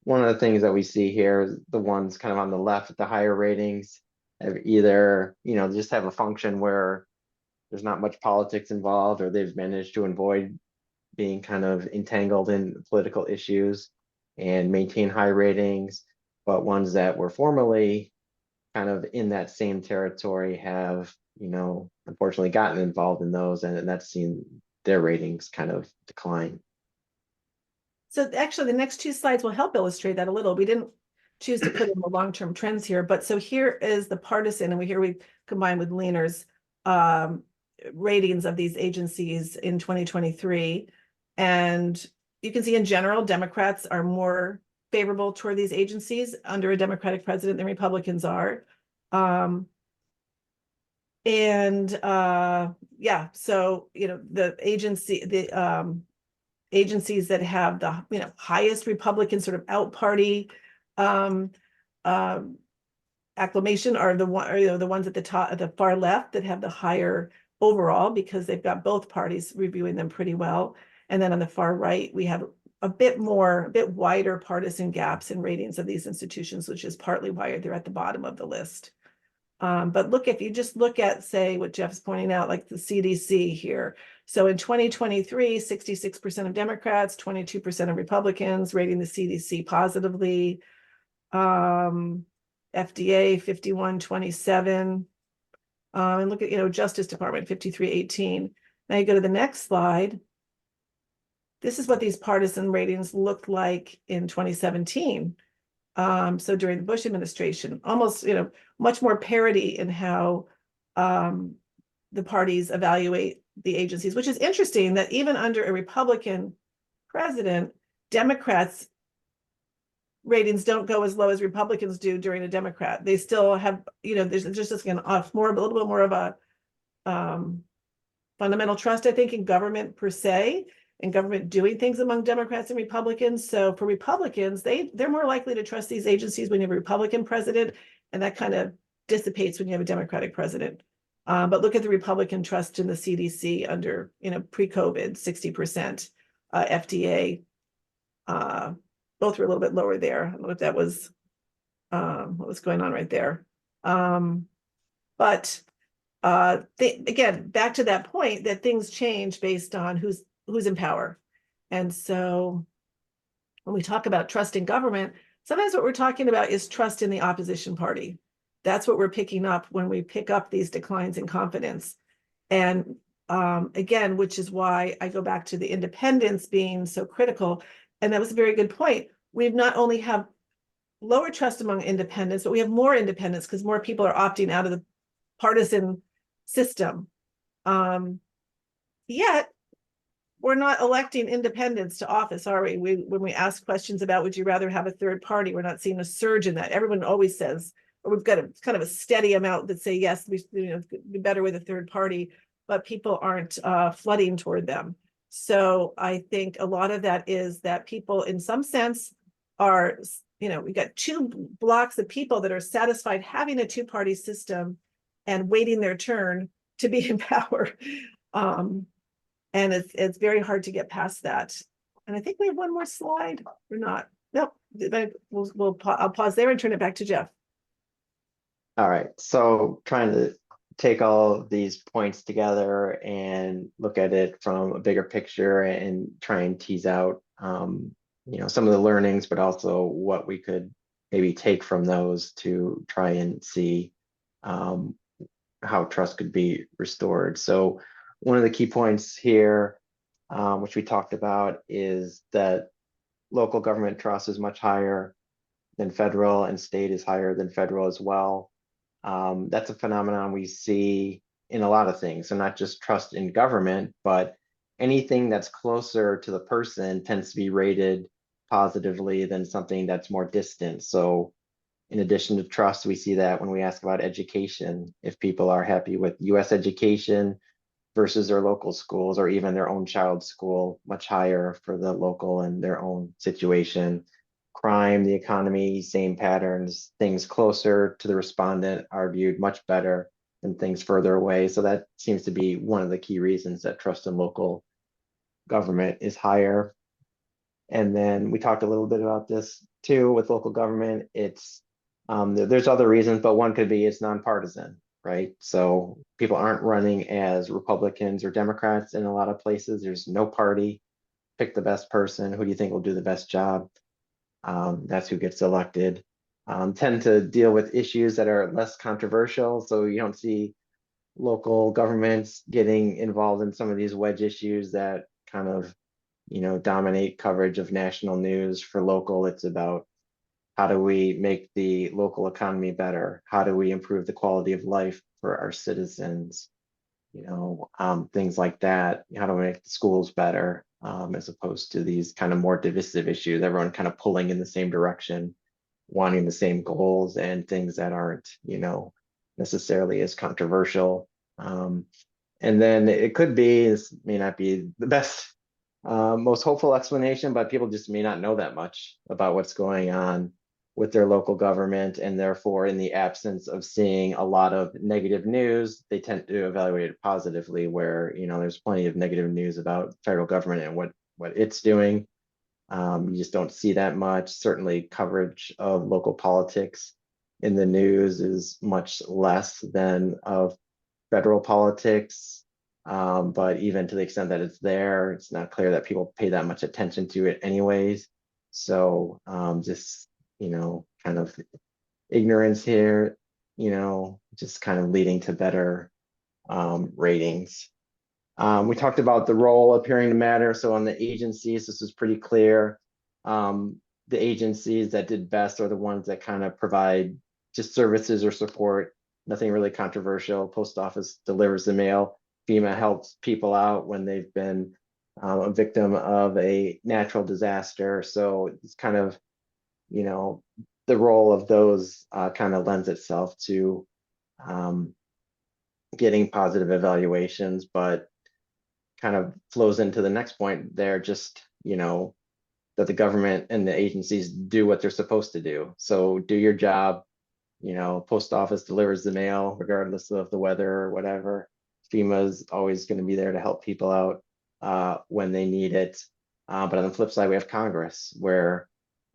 one of the things that we see here. The ones kind of on the left at the higher ratings have either, just have a function where there's not much politics involved, or they've managed to avoid being kind of entangled in political issues and maintain high ratings. But ones that were formerly kind of in that same territory have, unfortunately gotten involved in those, and that's seen their ratings kind of decline. So actually, the next two slides will help illustrate that a little. We didn't choose to put in the long-term trends here, but so here is the partisan, and we combined with Leaner's ratings of these agencies in 2023. And you can see in general, Democrats are more favorable toward these agencies under a Democratic president than Republicans are. Yeah, so the agencies that have the highest Republican sort of out party acclamation are the ones at the top, at the far left, that have the higher overall, because they've got both parties reviewing them pretty well. And then on the far right, we have a bit wider partisan gaps in ratings of these institutions, which is partly why they're at the bottom of the list. But if you just look at, say, what Jeff's pointing out, like the CDC here. So in 2023, 66% of Democrats, 22% of Republicans rating the CDC positively. FDA, 51-27. And look at, Justice Department, 53-18. Now you go to the next slide. This is what these partisan ratings looked like in 2017. So during the Bush administration, almost, much more parity in how the parties evaluate the agencies, which is interesting that even under a Republican president, Democrats' ratings don't go as low as Republicans do during a Democrat. They still have, there's just a little bit more of a fundamental trust, I think, in government per se, and government doing things among Democrats and Republicans. So for Republicans, they're more likely to trust these agencies when you have a Republican president, and that kind of dissipates when you have a Democratic president. But look at the Republican trust in the CDC under, pre-COVID, 60%, FDA, both were a little bit lower there. I don't know if that was what was going on right there. But again, back to that point that things change based on who's in power. And so when we talk about trust in government, sometimes what we're talking about is trust in the opposition party. That's what we're picking up when we pick up these declines in confidence. And again, which is why I go back to the independents being so critical. And that was a very good point. We've not only have lower trust among independents, but we have more independents because more people are opting out of the partisan system. Yet we're not electing independents to office, are we? When we ask questions about would you rather have a third party, we're not seeing a surge in that. Everyone always says, or we've got a kind of a steady amount that say yes, we be better with a third party, but people aren't flooding toward them. So I think a lot of that is that people, in some sense, are, we got two blocks of people that are satisfied having a two-party system and waiting their turn to be in power. And it's very hard to get past that. And I think we have one more slide or not. Nope. I'll pause there and turn it back to Jeff. All right, so trying to take all of these points together and look at it from a bigger picture and try and tease out, some of the learnings, but also what we could maybe take from those to try and see how trust could be restored. So one of the key points here, which we talked about, is that local government trust is much higher than federal, and state is higher than federal as well. That's a phenomenon we see in a lot of things. So not just trust in government, but anything that's closer to the person tends to be rated positively than something that's more distant. So in addition to trust, we see that when we ask about education, if people are happy with US education versus their local schools or even their own child's school, much higher for the local and their own situation. Crime, the economy, same patterns. Things closer to the respondent are viewed much better than things further away. So that seems to be one of the key reasons that trust in local government is higher. And then we talked a little bit about this too with local government. It's there's other reasons, but one could be it's nonpartisan, right? So people aren't running as Republicans or Democrats in a lot of places. There's no party. Pick the best person. Who do you think will do the best job? That's who gets elected. Tend to deal with issues that are less controversial. So you don't see local governments getting involved in some of these wedge issues that kind of, dominate coverage of national news. For local, it's about how do we make the local economy better? How do we improve the quality of life for our citizens? Things like that. How do we make the schools better, as opposed to these kind of more divisive issues, everyone kind of pulling in the same direction, wanting the same goals, and things that aren't, necessarily as controversial. And then it could be, this may not be the best, most hopeful explanation, but people just may not know that much about what's going on with their local government, and therefore in the absence of seeing a lot of negative news, they tend to evaluate it positively, where there's plenty of negative news about federal government and what it's doing. You just don't see that much. Certainly coverage of local politics in the news is much less than of federal politics. But even to the extent that it's there, it's not clear that people pay that much attention to it anyways. So just kind of ignorance here, just kind of leading to better ratings. We talked about the role appearing to matter. So on the agencies, this is pretty clear. The agencies that did best are the ones that kind of provide just services or support, nothing really controversial. Post office delivers the mail. FEMA helps people out when they've been a victim of a natural disaster. So it's kind of, the role of those kind of lends itself to getting positive evaluations, but kind of flows into the next point there, just, that the government and the agencies do what they're supposed to do. So do your job, post office delivers the mail, regardless of the weather or whatever. FEMA's always going to be there to help people out when they need it. But on the flip side, we have Congress, where,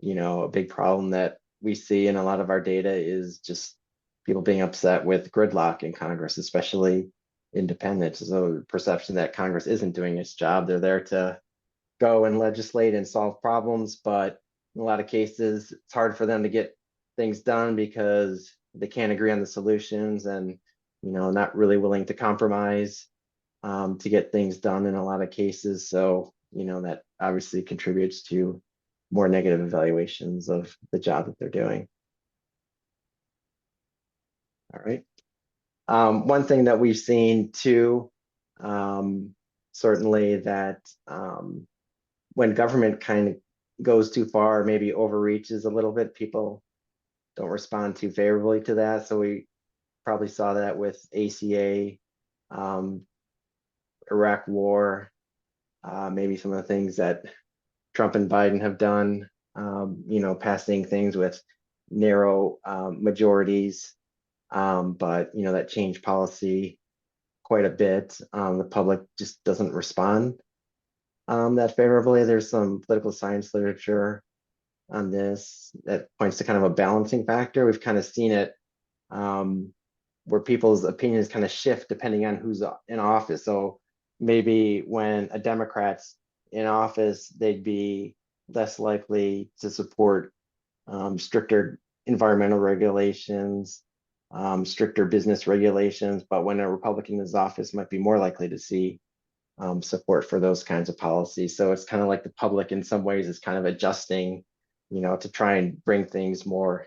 a big problem that we see in a lot of our data is just people being upset with gridlock in Congress, especially independents. So the perception that Congress isn't doing its job. They're there to, go and legislate and solve problems, but in a lot of cases, it's hard for them to get things done because they can't agree on the solutions and, not really willing to compromise to get things done in a lot of cases. So, that obviously contributes to more negative evaluations of the job that they're doing. All right. One thing that we've seen too, certainly that when government kind of goes too far, maybe overreaches a little bit, people don't respond too favorably to that. So we probably saw that with ACA, Iraq war, maybe some of the things that Trump and Biden have done, passing things with narrow majorities. But that changed policy quite a bit. The public just doesn't respond that favorably. There's some political science literature on this that points to kind of a balancing factor. We've kind of seen it where people's opinions kind of shift depending on who's in office. So maybe when a Democrat's in office, they'd be less likely to support stricter environmental regulations, stricter business regulations, but when a Republican is in office, might be more likely to see support for those kinds of policies. So it's kind of like the public in some ways is kind of adjusting, to try and bring things more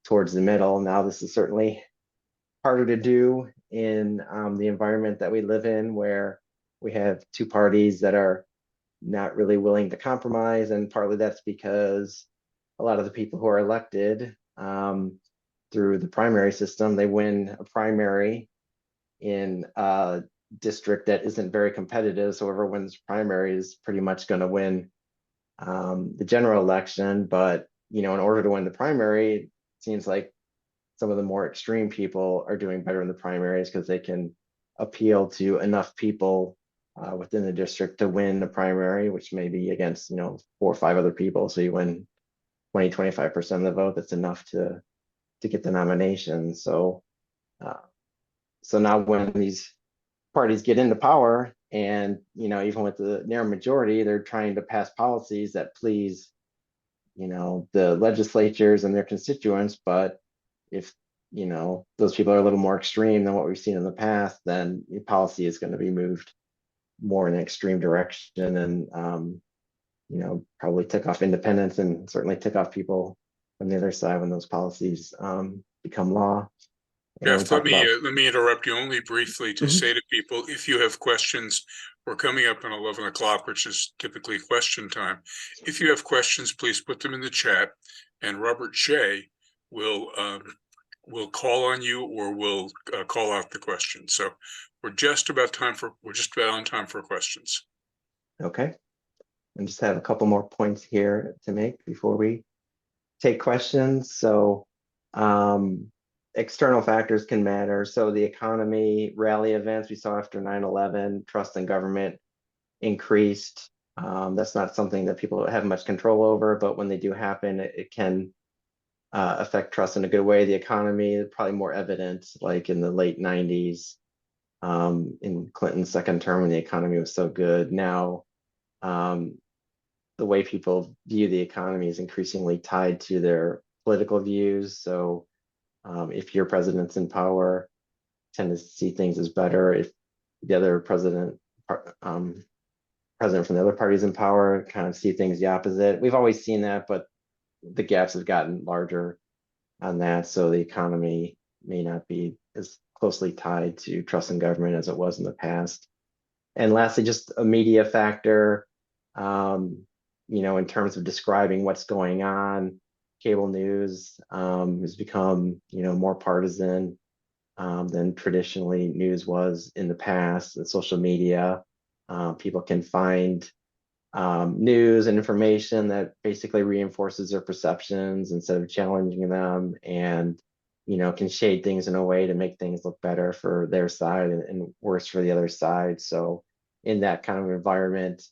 towards the middle. Now, this is certainly harder to do in the environment that we live in, where we have two parties that are not really willing to compromise. And partly that's because a lot of the people who are elected through the primary system, they win a primary in a district that isn't very competitive. So whoever wins primary is pretty much going to win the general election. But, in order to win the primary, it seems like some of the more extreme people are doing better in the primaries because they can appeal to enough people within the district to win the primary, which may be against, 4 or 5 other people. So you win 20-25% of the vote. That's enough to get the nomination. So now when these parties get into power and, even with the narrow majority, they're trying to pass policies that please, the legislatures and their constituents. But if, those people are a little more extreme than what we've seen in the past, then the policy is going to be moved more in an extreme direction and, probably tick off independents and certainly tick off people on the other side when those policies become law. Jeff, let me interrupt you only briefly to say to people, if you have questions, we're coming up on 11 o'clock, which is typically question time. If you have questions, please put them in the chat, and Robert Shea will call on you or will call out the question. So we're just about on time for questions. Okay. I just have a couple more points here to make before we take questions. So external factors can matter. So the economy, rally events we saw after 9/11, trust in government increased. That's not something that people have much control over, but when they do happen, it can affect trust in a good way. The economy, probably more evident, like in the late 90s, in Clinton's second term when the economy was so good. Now, the way people view the economy is increasingly tied to their political views. So if your president's in power, tend to see things as better. If the other president from the other parties in power, kind of see things the opposite. We've always seen that, but the gaps have gotten larger on that. So the economy may not be as closely tied to trust in government as it was in the past. And lastly, just a media factor. In terms of describing what's going on, cable news has become, more partisan than traditionally news was in the past. And social media, people can find news and information that basically reinforces their perceptions instead of challenging them, and can shade things in a way to make things look better for their side and worse for the other side. So in that kind of environment,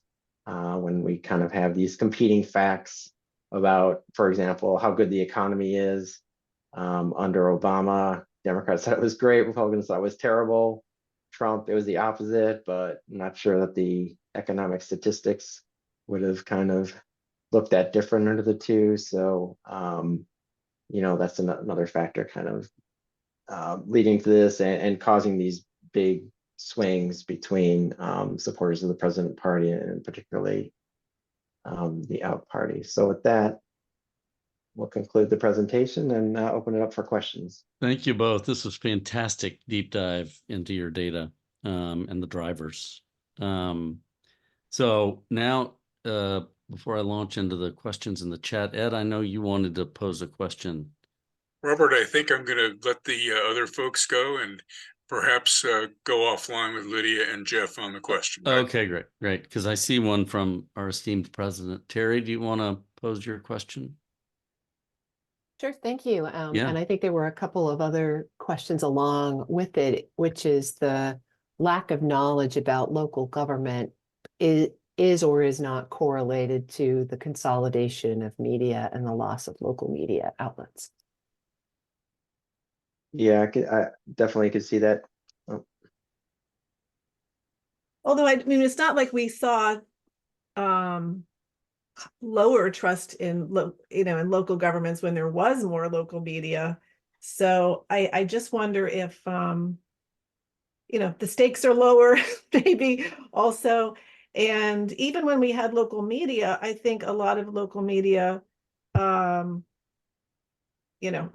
when we kind of have these competing facts about, for example, how good the economy is under Obama, Democrats thought it was great, Republicans thought it was terrible. Trump, it was the opposite, but I'm not sure that the economic statistics would have kind of looked that different under the two. So, that's another factor kind of leading to this and causing these big swings between supporters of the president party and particularly the out party. So with that, we'll conclude the presentation and open it up for questions. Thank you both. This was fantastic deep dive into your data and the drivers. So now, before I launch into the questions in the chat, Ed, I know you wanted to pose a question. Robert, I think I'm going to let the other folks go and perhaps go offline with Lydia and Jeff on the question. Okay, great. Because I see one from our esteemed president. Terry, do you want to pose your question? Sure, thank you. Yeah. And I think there were a couple of other questions along with it, which is the lack of knowledge about local government is or is not correlated to the consolidation of media and the loss of local media outlets. Yeah, I definitely could see that. Although, I mean, it's not like we saw lower trust in local governments when there was more local media. So I just wonder if the stakes are lower, maybe also. And even when we had local media, I think a lot of local media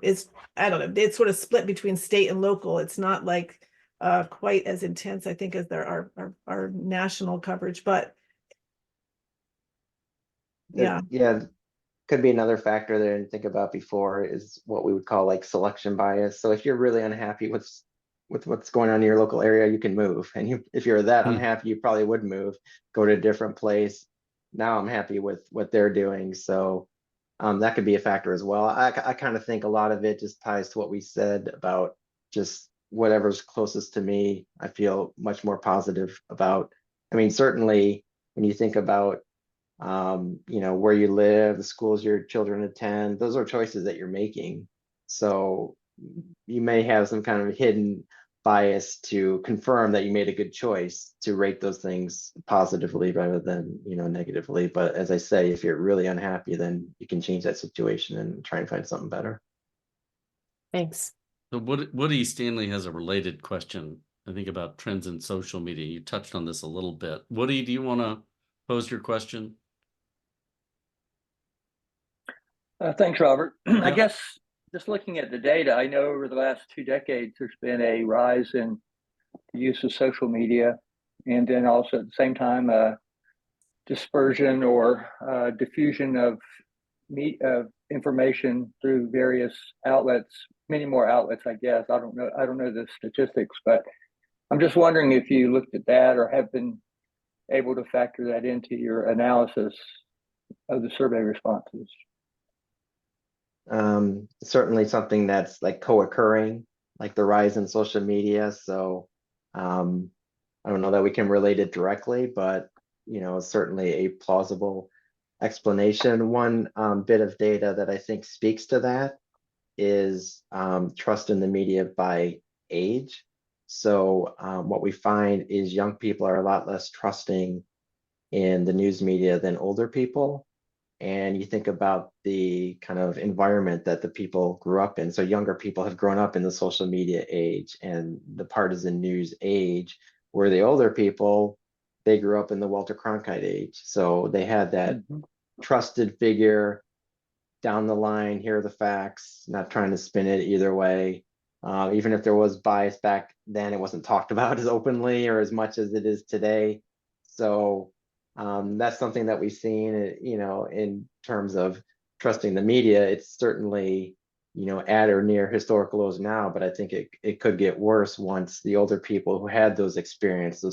is, I don't know, it's sort of split between state and local. It's not like quite as intense, I think, as there are national coverage, but yeah. Could be another factor there to think about before is what we would call like selection bias. So if you're really unhappy with what's going on in your local area, you can move. And if you're that unhappy, you probably would move, go to a different place. Now I'm happy with what they're doing. So that could be a factor as well. I kind of think a lot of it just ties to what we said about just whatever's closest to me. I feel much more positive about. I mean, certainly when you think about where you live, the schools your children attend, those are choices that you're making. So you may have some kind of hidden bias to confirm that you made a good choice to rate those things positively rather than, negatively. But as I say, if you're really unhappy, then you can change that situation and try and find something better. Thanks. So Woody Stanley has a related question, I think, about trends in social media. You touched on this a little bit. Woody, do you want to pose your question? Thanks, Robert. I guess just looking at the data, I know over the last 2 decades, there's been a rise in the use of social media, and then also at the same time, dispersion or diffusion of information through various outlets, many more outlets, I guess. I don't know the statistics, but I'm just wondering if you looked at that or have been able to factor that into your analysis of the survey responses. Certainly something that's like co-occurring, like the rise in social media. So I don't know that we can relate it directly, but certainly a plausible explanation. One bit of data that I think speaks to that is trust in the media by age. So what we find is young people are a lot less trusting in the news media than older people. And you think about the kind of environment that the people grew up in. So younger people have grown up in the social media age and the partisan news age, where the older people, they grew up in the Walter Cronkite age. So they had that trusted figure down the line, here are the facts, not trying to spin it either way. Even if there was bias back then, it wasn't talked about as openly or as much as it is today. So that's something that we've seen, in terms of trusting the media. It's certainly, at or near historical lows now, but I think it could get worse once the older people who had those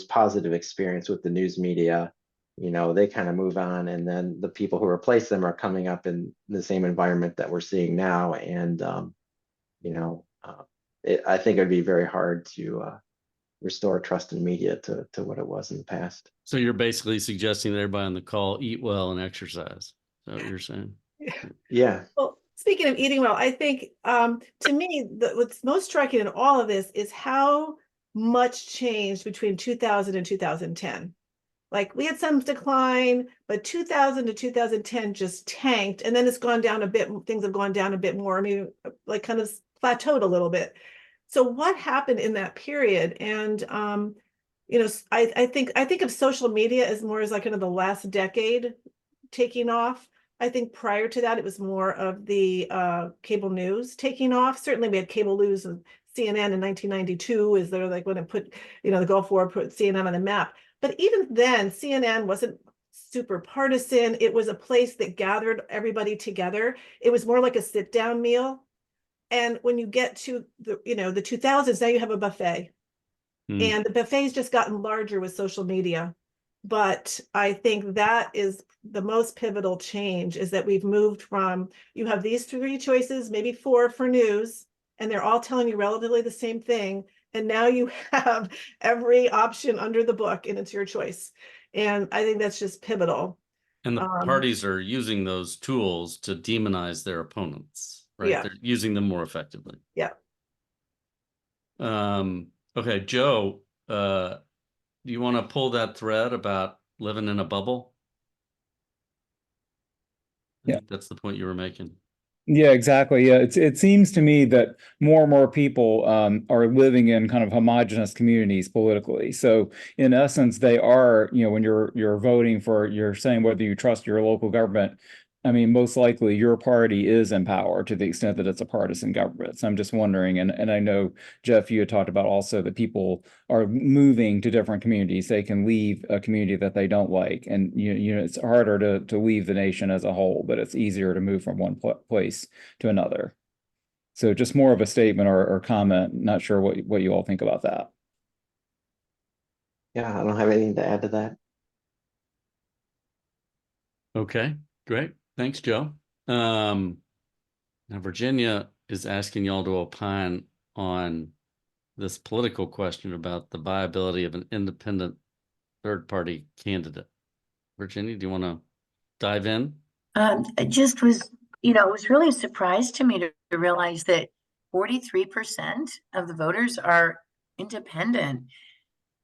positive experience with the news media, they kind of move on, and then the people who replace them are coming up in the same environment that we're seeing now. And, I think it'd be very hard to restore trust in media to what it was in the past. So you're basically suggesting that everybody on the call eat well and exercise. Is that what you're saying? Yeah. Well, speaking of eating well, I think to me, what's most striking in all of this is how much changed between 2000 and 2010. Like we had some decline, but 2000 to 2010 just tanked, and then it's gone down a bit. Things have gone down a bit more. I mean, like kind of plateaued a little bit. So what happened in that period? And you know, I think of social media as more as like kind of the last decade taking off. I think prior to that, it was more of the cable news taking off. Certainly, we had cable news and CNN in 1992. Is there like when it put, you know, the Gulf War put CNN on the map. But even then, CNN wasn't super partisan. It was a place that gathered everybody together. It was more like a sit-down meal. And when you get to the, you know, the 2000s, now you have a buffet. And the buffet's just gotten larger with social media. But I think that is the most pivotal change, is that we've moved from, you have these three choices, maybe four for news, and they're all telling you relatively the same thing. And now you have every option under the book and it's your choice. And I think that's just pivotal. And the parties are using those tools to demonize their opponents, right? Yeah. They're using them more effectively. Yeah. Okay, Joe, do you want to pull that thread about living in a bubble? I think that's the point you were making. Yeah, exactly. Yeah, it seems to me that more and more people are living in kind of homogenous communities politically. So in essence, they are, you know, when you're voting for, you're saying whether you trust your local government. I mean, most likely your party is in power to the extent that it's a partisan government. So I'm just wondering, and I know, Jeff, you had talked about also that people are moving to different communities. They can leave a community that they don't like. And, you know, it's harder to leave the nation as a whole, but it's easier to move from one place to another. So just more of a statement or comment. Not sure what you all think about that. Yeah, I don't have anything to add to that. Okay, great. Thanks, Joe. Now Virginia is asking y'all to opine on this political question about the viability of an independent third-party candidate. Virginia, do you want to dive in? It just was, you know, it was really a surprise to me to realize that 43% of the voters are independent.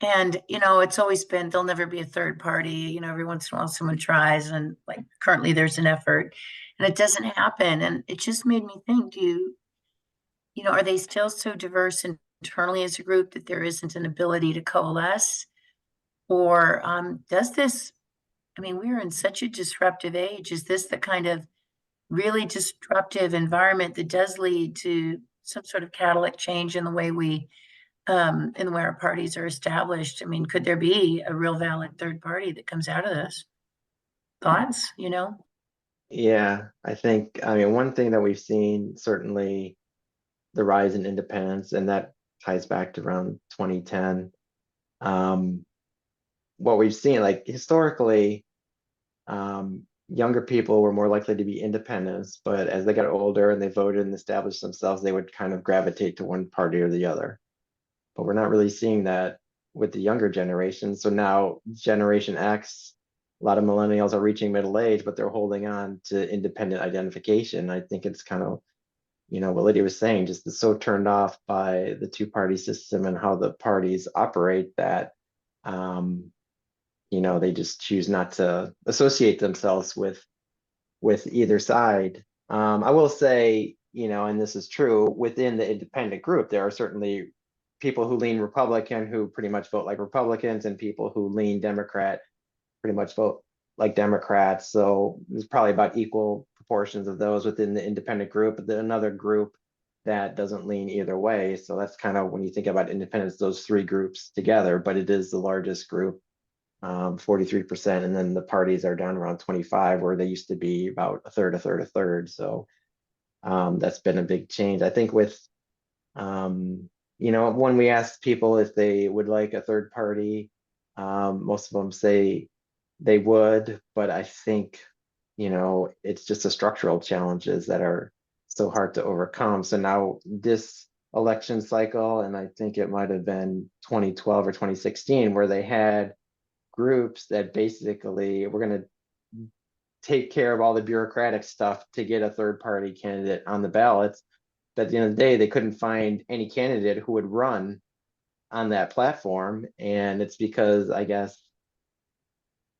And, you know, it's always been, there'll never be a third party. You know, every once in a while someone tries, and like currently there's an effort and it doesn't happen. And it just made me think, you know, are they still so diverse internally as a group that there isn't an ability to coalesce? Or does this, I mean, we're in such a disruptive age. Is this the kind of really disruptive environment that does lead to some sort of catalytic change in the way in the way our parties are established? I mean, could there be a real valid third party that comes out of this? Thoughts, you know? Yeah, I mean, one thing that we've seen, certainly the rise in independence, and that ties back to around 2010. What we've seen, like historically, younger people were more likely to be independents, but as they got older and they voted and established themselves, they would kind of gravitate to one party or the other. But we're not really seeing that with the younger generation. So now Generation X, a lot of millennials are reaching middle age, but they're holding on to independent identification. I think it's kind of, you know, what Lydia was saying, just so turned off by the two-party system and how the parties operate that, you know, they just choose not to associate themselves with either side. I will say, you know, and this is true, within the independent group, there are certainly people who lean Republican who pretty much vote like Republicans, and people who lean Democrat pretty much vote like Democrats. So there's probably about equal proportions of those within the independent group, but then another group that doesn't lean either way. So that's kind of, when you think about independence, those three groups together, but it is the largest group, 43%. And then the parties are down around 25, where they used to be about a third, a third, a third. So that's been a big change. I think with, you know, when we asked people if they would like a third party, most of them say they would, but I think, you know, it's just the structural challenges that are so hard to overcome. So now this election cycle, and I think it might have been 2012 or 2016, where they had groups that basically were going to take care of all the bureaucratic stuff to get a third party candidate on the ballots. But at the end of the day, they couldn't find any candidate who would run on that platform. And it's because, I guess,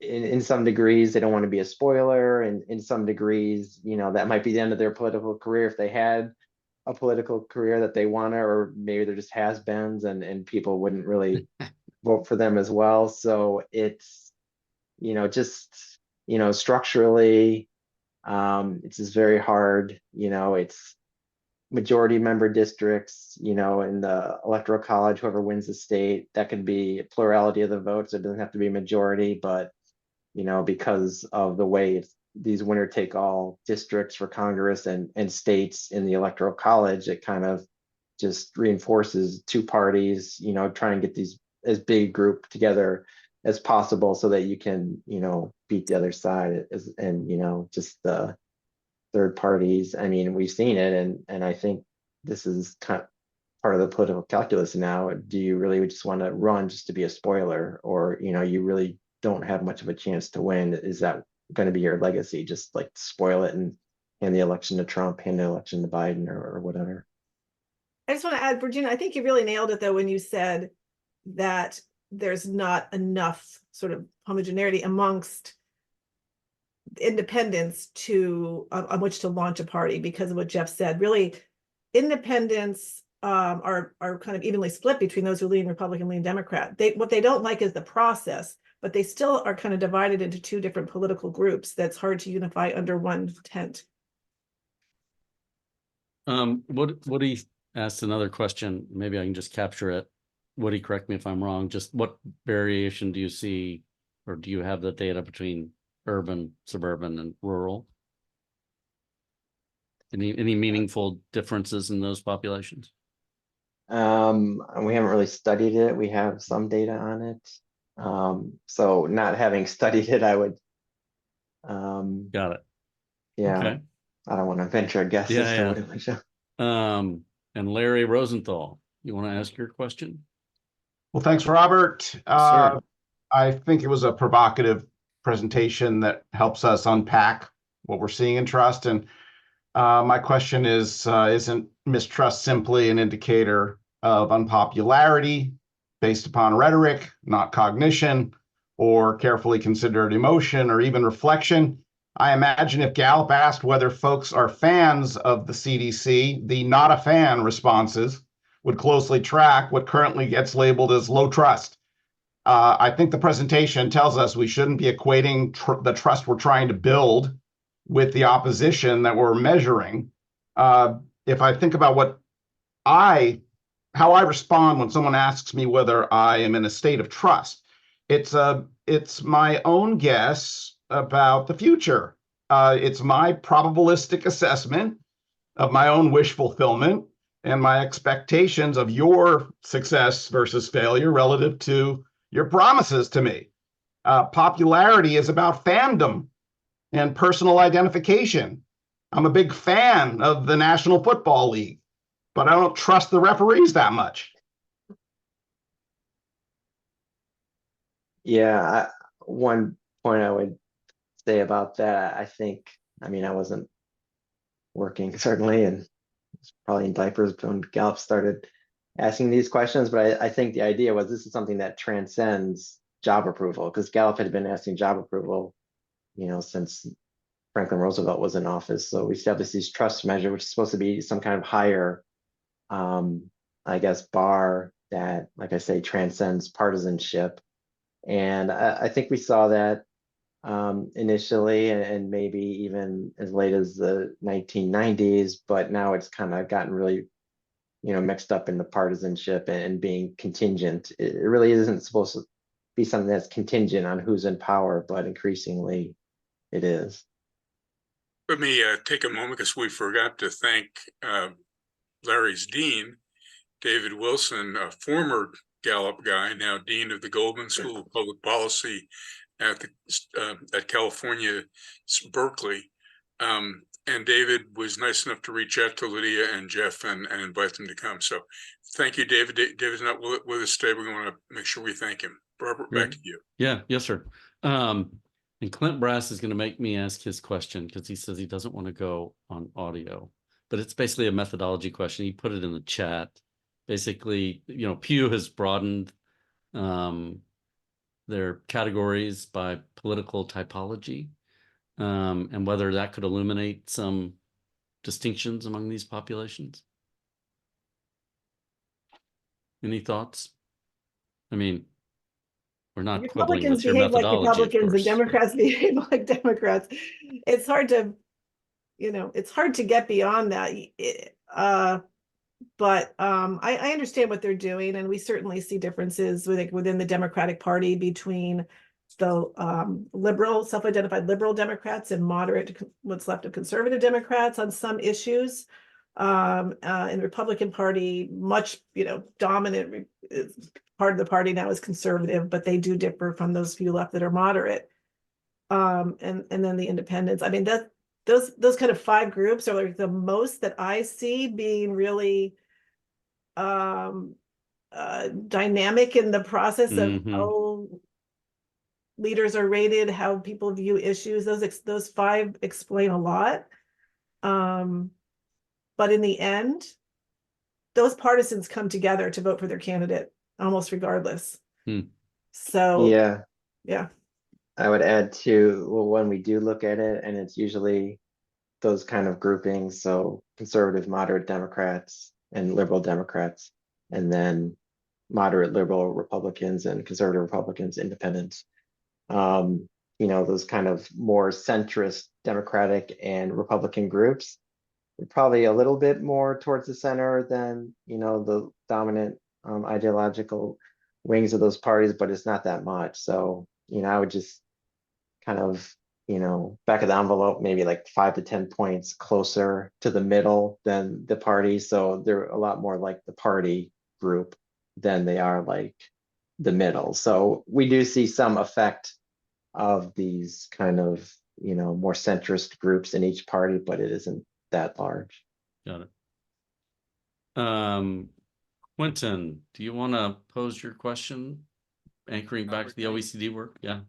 in some degrees, they don't want to be a spoiler. And in some degrees, that might be the end of their political career if they had a political career that they want to, or maybe they're just has-beens and people wouldn't really vote for them as well. So it's, just, structurally, it's just very hard. It's majority member districts, in the electoral college, whoever wins the state, that could be a plurality of the votes. It doesn't have to be a majority, but because of the way these winner take all districts for Congress and states in the electoral college, it kind of just reinforces two parties, try and get these as big group together as possible so that you can, beat the other side and, just the third parties. I mean, we've seen it, and I think this is kind of part of the political calculus now. Do you really just want to run just to be a spoiler, or you really don't have much of a chance to win? Is that going to be your legacy? Just like spoil it and hand the election to Trump, hand the election to Biden, or whatever. I just want to add, Virginia, I think you really nailed it though when you said that there's not enough sort of homogeneity amongst independents to on which to launch a party, because of what Jeff said. Really, independents are kind of evenly split between those who lean Republican, lean Democrat. What they don't like is the process, but they still are kind of divided into two different political groups that's hard to unify under one tent. Woody asked another question. Maybe I can just capture it. Woody, correct me if I'm wrong. Just what variation do you see, or do you have the data between urban, suburban, and rural? Any meaningful differences in those populations? We haven't really studied it. We have some data on it. So not having studied it, I would. Got it. Yeah. Okay. I don't want to venture a guess as to what it would show. And Larry Rosenthal, you want to ask your question? Well, thanks, Robert. Sir. I think it was a provocative presentation that helps us unpack what we're seeing in trust. And my question is, isn't mistrust simply an indicator of unpopularity based upon rhetoric, not cognition, or carefully considered emotion, or even reflection? I imagine if Gallup asked whether folks are fans of the CDC, the not a fan responses would closely track what currently gets labeled as low trust. I think the presentation tells us we shouldn't be equating the trust we're trying to build with the opposition that we're measuring. If I think about how I respond when someone asks me whether I am in a state of trust, it's my own guess about the future. It's my probabilistic assessment of my own wish fulfillment and my expectations of your success versus failure relative to your promises to me. Popularity is about fandom and personal identification. I'm a big fan of the National Football League, but I don't trust the referees that much. Yeah, one point I would say about that, I mean, I wasn't working certainly, and was probably in diapers when Gallup started asking these questions, but I think the idea was this is something that transcends job approval, because Gallup had been asking job approval, since Franklin Roosevelt was in office. So we established these trust measure, which is supposed to be some kind of higher, I guess, bar that, like I say, transcends partisanship. And I think we saw that initially, and maybe even as late as the 1990s, but now it's kind of gotten really, mixed up into partisanship and being contingent. It really isn't supposed to be something that's contingent on who's in power, but increasingly it is. Let me take a moment, because we forgot to thank Larry's dean, David Wilson, a former Gallup guy, now dean of the Goldman School of Public Policy at California, Berkeley. And David was nice enough to reach out to Lydia and Jeff and invite them to come. So thank you, David. David's not with us today. We want to make sure we thank him. Robert, back to you. Yeah, yes, sir. And Clint Brass is going to make me ask his question because he says he doesn't want to go on audio, but it's basically a methodology question. He put it in the chat, basically, Pew has broadened their categories by political typology, and whether that could illuminate some distinctions among these populations. Any thoughts? I mean, we're not quibbling Republicans with your behave like methodology, of Republicans and course. Democrats behave like Democrats. It's hard to, it's hard to get beyond that. But I understand what they're doing, and we certainly see differences within the Democratic Party between the liberal, self-identified liberal Democrats and moderate, what's left of conservative Democrats on some issues. In the Republican Party, much dominant part of the party now is conservative, but they do differ from those few left that are moderate. And then the independents. I mean, those kind of 5 groups are like the most that I see being really dynamic in the process of how leaders are rated, how people view issues. Those 5 explain a lot. But in the end, those partisans come together to vote for their candidate almost regardless. So yeah. I would add to, well, when we do look at it, and it's usually those kind of groupings, so conservative, moderate Democrats and liberal Democrats, and then moderate liberal Republicans and conservative Republicans, independents. Those kind of more centrist Democratic and Republican groups, probably a little bit more towards the center than, the dominant ideological wings of those parties, but it's not that much. So, I would just kind of, back of the envelope, maybe like 5 to 10 points closer to the middle than the party. So they're a lot more like the party group than they are like the middle. So we do see some effect of these kind of, more centrist groups in each party, but it isn't that large. Got it. Quentin, do you want to pose your question, anchoring back to the OECD work? Yeah.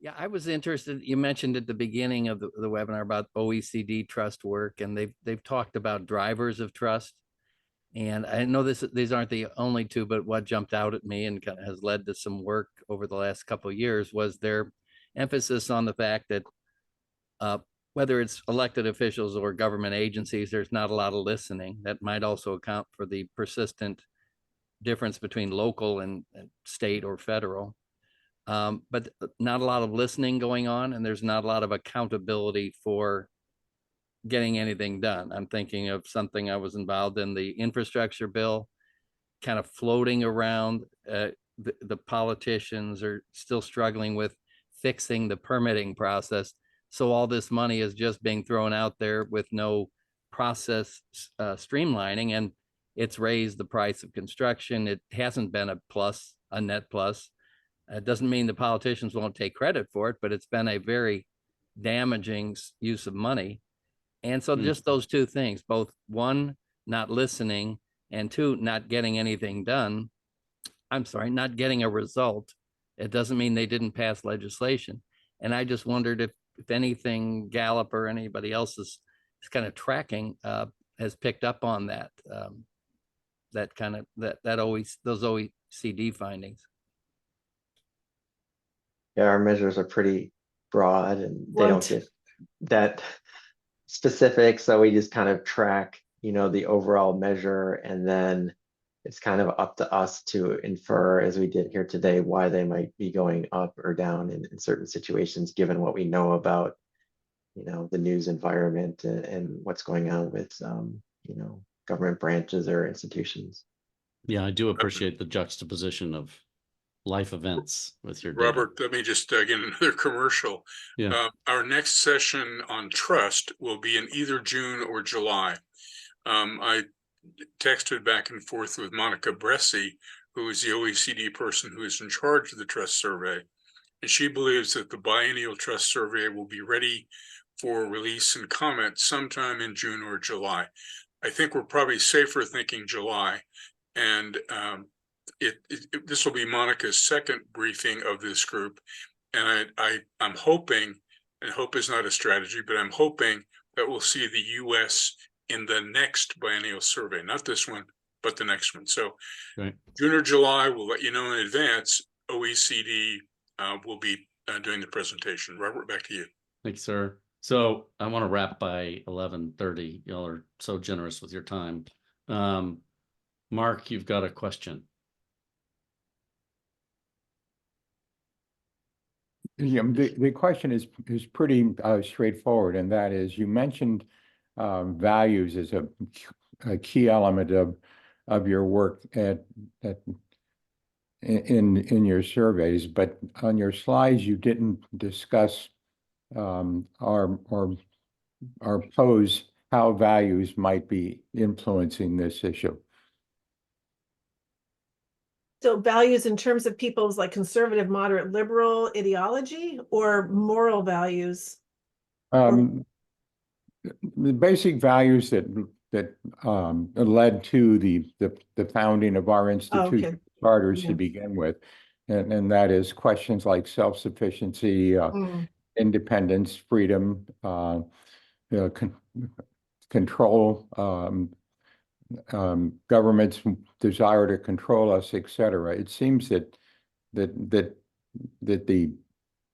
Yeah, I was interested. You mentioned at the beginning of the webinar about OECD trust work, and they've talked about drivers of trust. And I know these aren't the only 2, but what jumped out at me and kind of has led to some work over the last couple of years was their emphasis on the fact that whether it's elected officials or government agencies, there's not a lot of listening. That might also account for the persistent difference between local and state or federal. But not a lot of listening going on, and there's not a lot of accountability for getting anything done. I'm thinking of something I was involved in, the infrastructure bill, kind of floating around. The politicians are still struggling with fixing the permitting process. So all this money is just being thrown out there with no process streamlining, and it's raised the price of construction. It hasn't been a net plus. It doesn't mean the politicians won't take credit for it, but it's been a very damaging use of money. And so just those 2 things, both 1, not listening, and 2, not getting anything done. I'm sorry, not getting a result. It doesn't mean they didn't pass legislation. And I just wondered if anything Gallup or anybody else is kind of tracking has picked up on that, those OECD findings. Yeah, our measures are pretty broad, and they don't get that specific. So we just kind of track, the overall measure, and then it's kind of up to us to infer, as we did here today, why they might be going up or down in certain situations, given what we know about, the news environment and what's going on with, government branches or institutions. Yeah, I do appreciate the juxtaposition of life events with your data. Robert, let me just get another commercial. Yeah. Our next session on trust will be in either June or July. I texted back and forth with Monica Bressi, who is the OECD person who is in charge of the trust survey. And she believes that the biennial trust survey will be ready for release and comment sometime in June or July. I think we're probably safer thinking July. And this will be Monica's second briefing of this group. And I'm hoping, and hope is not a strategy, but I'm hoping that we'll see the US in the next biennial survey, not this one, but the next one. So Right. June or July, we'll let you know in advance. OECD will be doing the presentation. Robert, back to you. Thanks, sir. So I want to wrap by 11:30. Y'all are so generous with your time. Mark, you've got a question. Yeah, the question is pretty straightforward, and that is, you mentioned values as a key element of your work in your surveys, but on your slides you didn't discuss or pose how values might be influencing this issue. So values in terms of people's like conservative, moderate, liberal ideology, or moral values? The basic values that led to the founding of our institution charters to begin with, and that is questions like self-sufficiency, independence, freedom, control, government's desire to control us, etc. It seems that the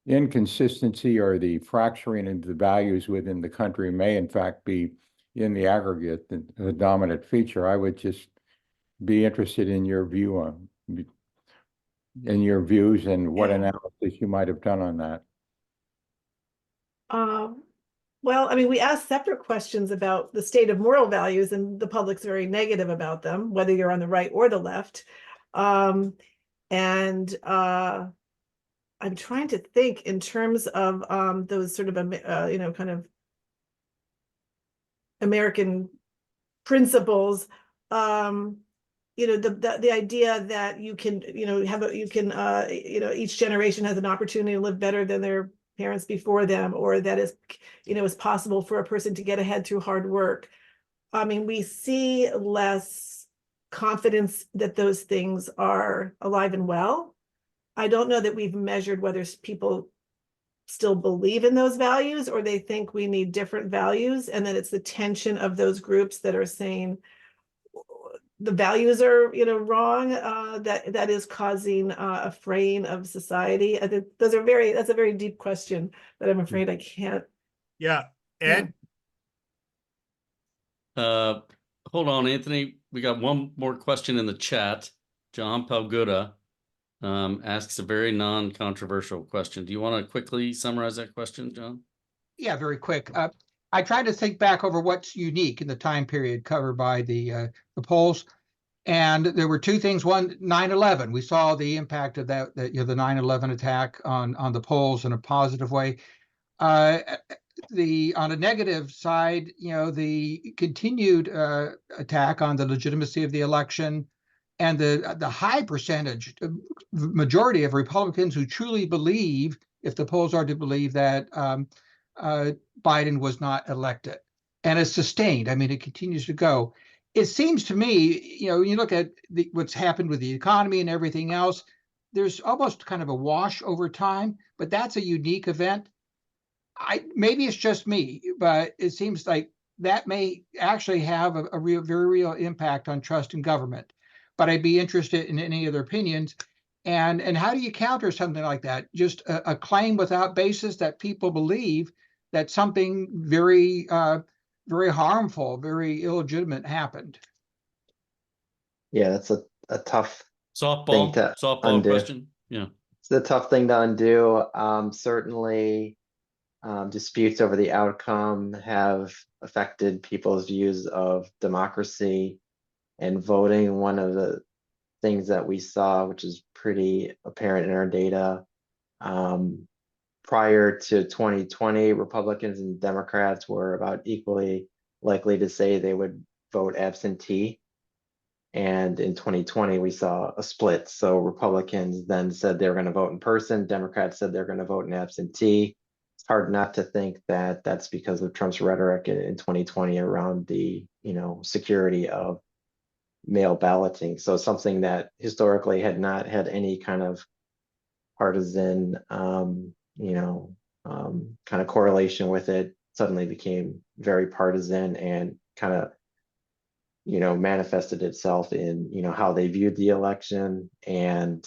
inconsistency or the fracturing into the values within the country may in fact be, in the aggregate, the dominant feature. I would just be interested in your views and what analysis you might have done on that. Well, I mean, we asked separate questions about the state of moral values, and the public's very negative about them, whether you're on the right or the left. I'm trying to think in terms of those sort of kind of American principles. The idea that you can each generation has an opportunity to live better than their parents before them, or that is it's possible for a person to get ahead through hard work. I mean, we see less confidence that those things are alive and well. I don't know that we've measured whether people still believe in those values or they think we need different values, and that it's the tension of those groups that are saying the values are wrong, that is causing a fraying of society. I think that's a very deep question that I'm afraid I can't. Yeah. Ed? Hold on, Anthony. We got one more question in the chat. John Palguda asks a very non-controversial question. Do you want to quickly summarize that question, John? Yeah, very quick. I tried to think back over what's unique in the time period covered by the polls, and there were two things. One, 9/11. We saw the impact of that the 9/11 attack on the polls in a positive way. On a negative side, the continued attack on the legitimacy of the election, and the high percentage, majority of Republicans who truly believe, if the polls are to believe, that Biden was not elected, and it's sustained. I mean, it continues to go. It seems to me, when you look at what's happened with the economy and everything else, there's almost kind of a wash over time, but that's a unique event. Maybe it's just me, but it seems like that may actually have a very real impact on trust in government. But I'd be interested in any other opinions. And how do you counter something like that? Just a claim without basis that people believe that something very, very harmful, very illegitimate happened. Yeah, that's a tough softball thing to undo. Question. Yeah, it's a tough thing to undo. Certainly, disputes over the outcome have affected people's views of democracy and voting. One of the things that we saw, which is pretty apparent in our data, prior to 2020, Republicans and Democrats were about equally likely to say they would vote absentee. And in 2020, we saw a split. So Republicans then said they were going to vote in person. Democrats said they're going to vote in absentee. It's hard not to think that that's because of Trump's rhetoric in 2020 around the, security of mail balloting. So something that historically had not had any kind of partisan, kind of correlation with it, suddenly became very partisan and kind of, manifested itself in, how they viewed the election and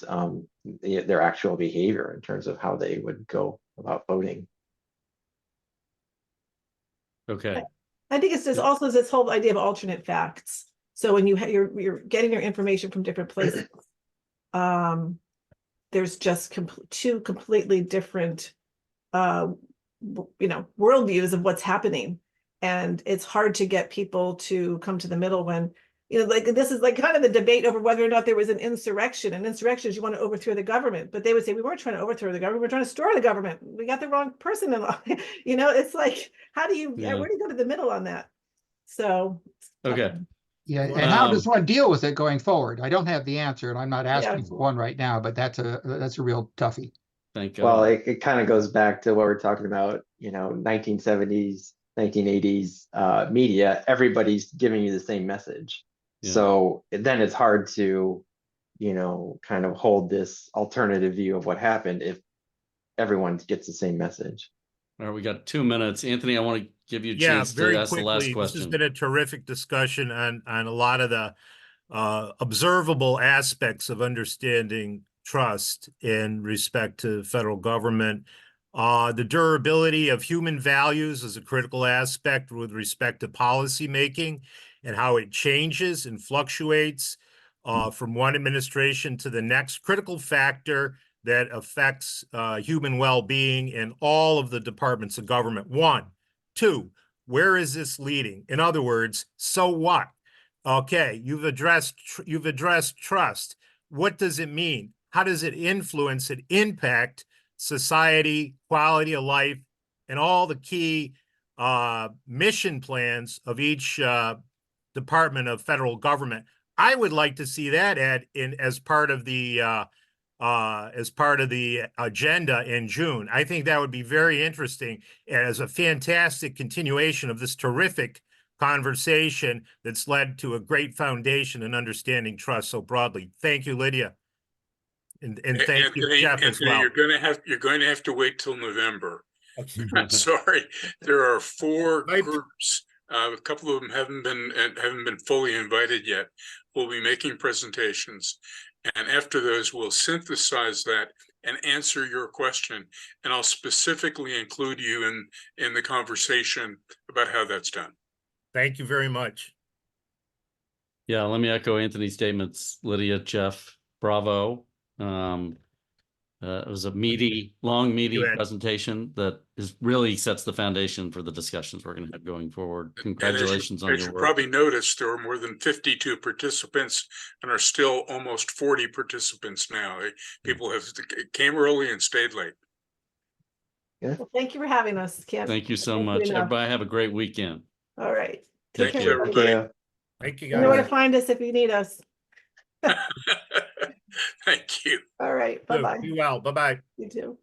their actual behavior in terms of how they would go about voting. Okay. I think it's just also this whole idea of alternate facts. So when you're getting your information from different places, there's just two completely different, worldviews of what's happening, and it's hard to get people to come to the middle when, like this is like kind of the debate over whether or not there was an insurrection. And insurrection is you want to overthrow the government, but they would say we weren't trying to overthrow the government, we're trying to store the government. We got the wrong person in law. It's like, how do you, Yeah. where do you go to the middle on that? So Okay. Yeah, and how does one deal with it going forward? I don't have the answer, and I'm not asking Yeah. for one right now, but that's a real toughie. Thank God. Well, it kind of goes back to what we're talking about, 1970s, 1980s media. Everybody's giving you the same message. Yeah. So then it's hard to, kind of hold this alternative view of what happened if everyone gets the same message. All right, we got 2 minutes. Anthony, I want to give you a Yeah, chance very to ask the last quickly, this has question. been a terrific discussion on a lot of the observable aspects of understanding trust in respect to federal government. The durability of human values is a critical aspect with respect to policy making and how it changes and fluctuates from one administration to the next. Critical factor that affects human well-being in all of the departments of government. 1, 2, where is this leading? In other words, so what? Okay, you've addressed trust. What does it mean? How does it influence and impact society, quality of life, and all the key mission plans of each department of federal government? I would like to see that as part of the agenda in June. I think that would be very interesting as a fantastic continuation of this terrific conversation that's led to a great foundation in understanding trust so broadly. Thank you, Lydia. And thank you, Jeff, as well. You're going to have to wait till November. I'm sorry. There are 4 groups. A couple of them haven't been fully invited yet. We'll be making presentations. And after those, we'll synthesize that and answer your question. And I'll specifically include you in the conversation about how that's done. Thank you very much. Yeah, let me echo Anthony's statements. Lydia, Jeff, bravo. It was a long, meaty presentation that really sets the foundation for the discussions we're going to have going forward. Congratulations on your work. As you probably noticed, there are more than 52 participants and are still almost 40 participants now. People came early and stayed late. Yeah. Well, thank you for having us, Kim. Thank you so much. Everybody have a great weekend. All right. Take Thank care. you, everybody. Thank you, You know where to guys. find us if you need us. Thank you. All right. Bye-bye. Be well. Bye-bye. You too.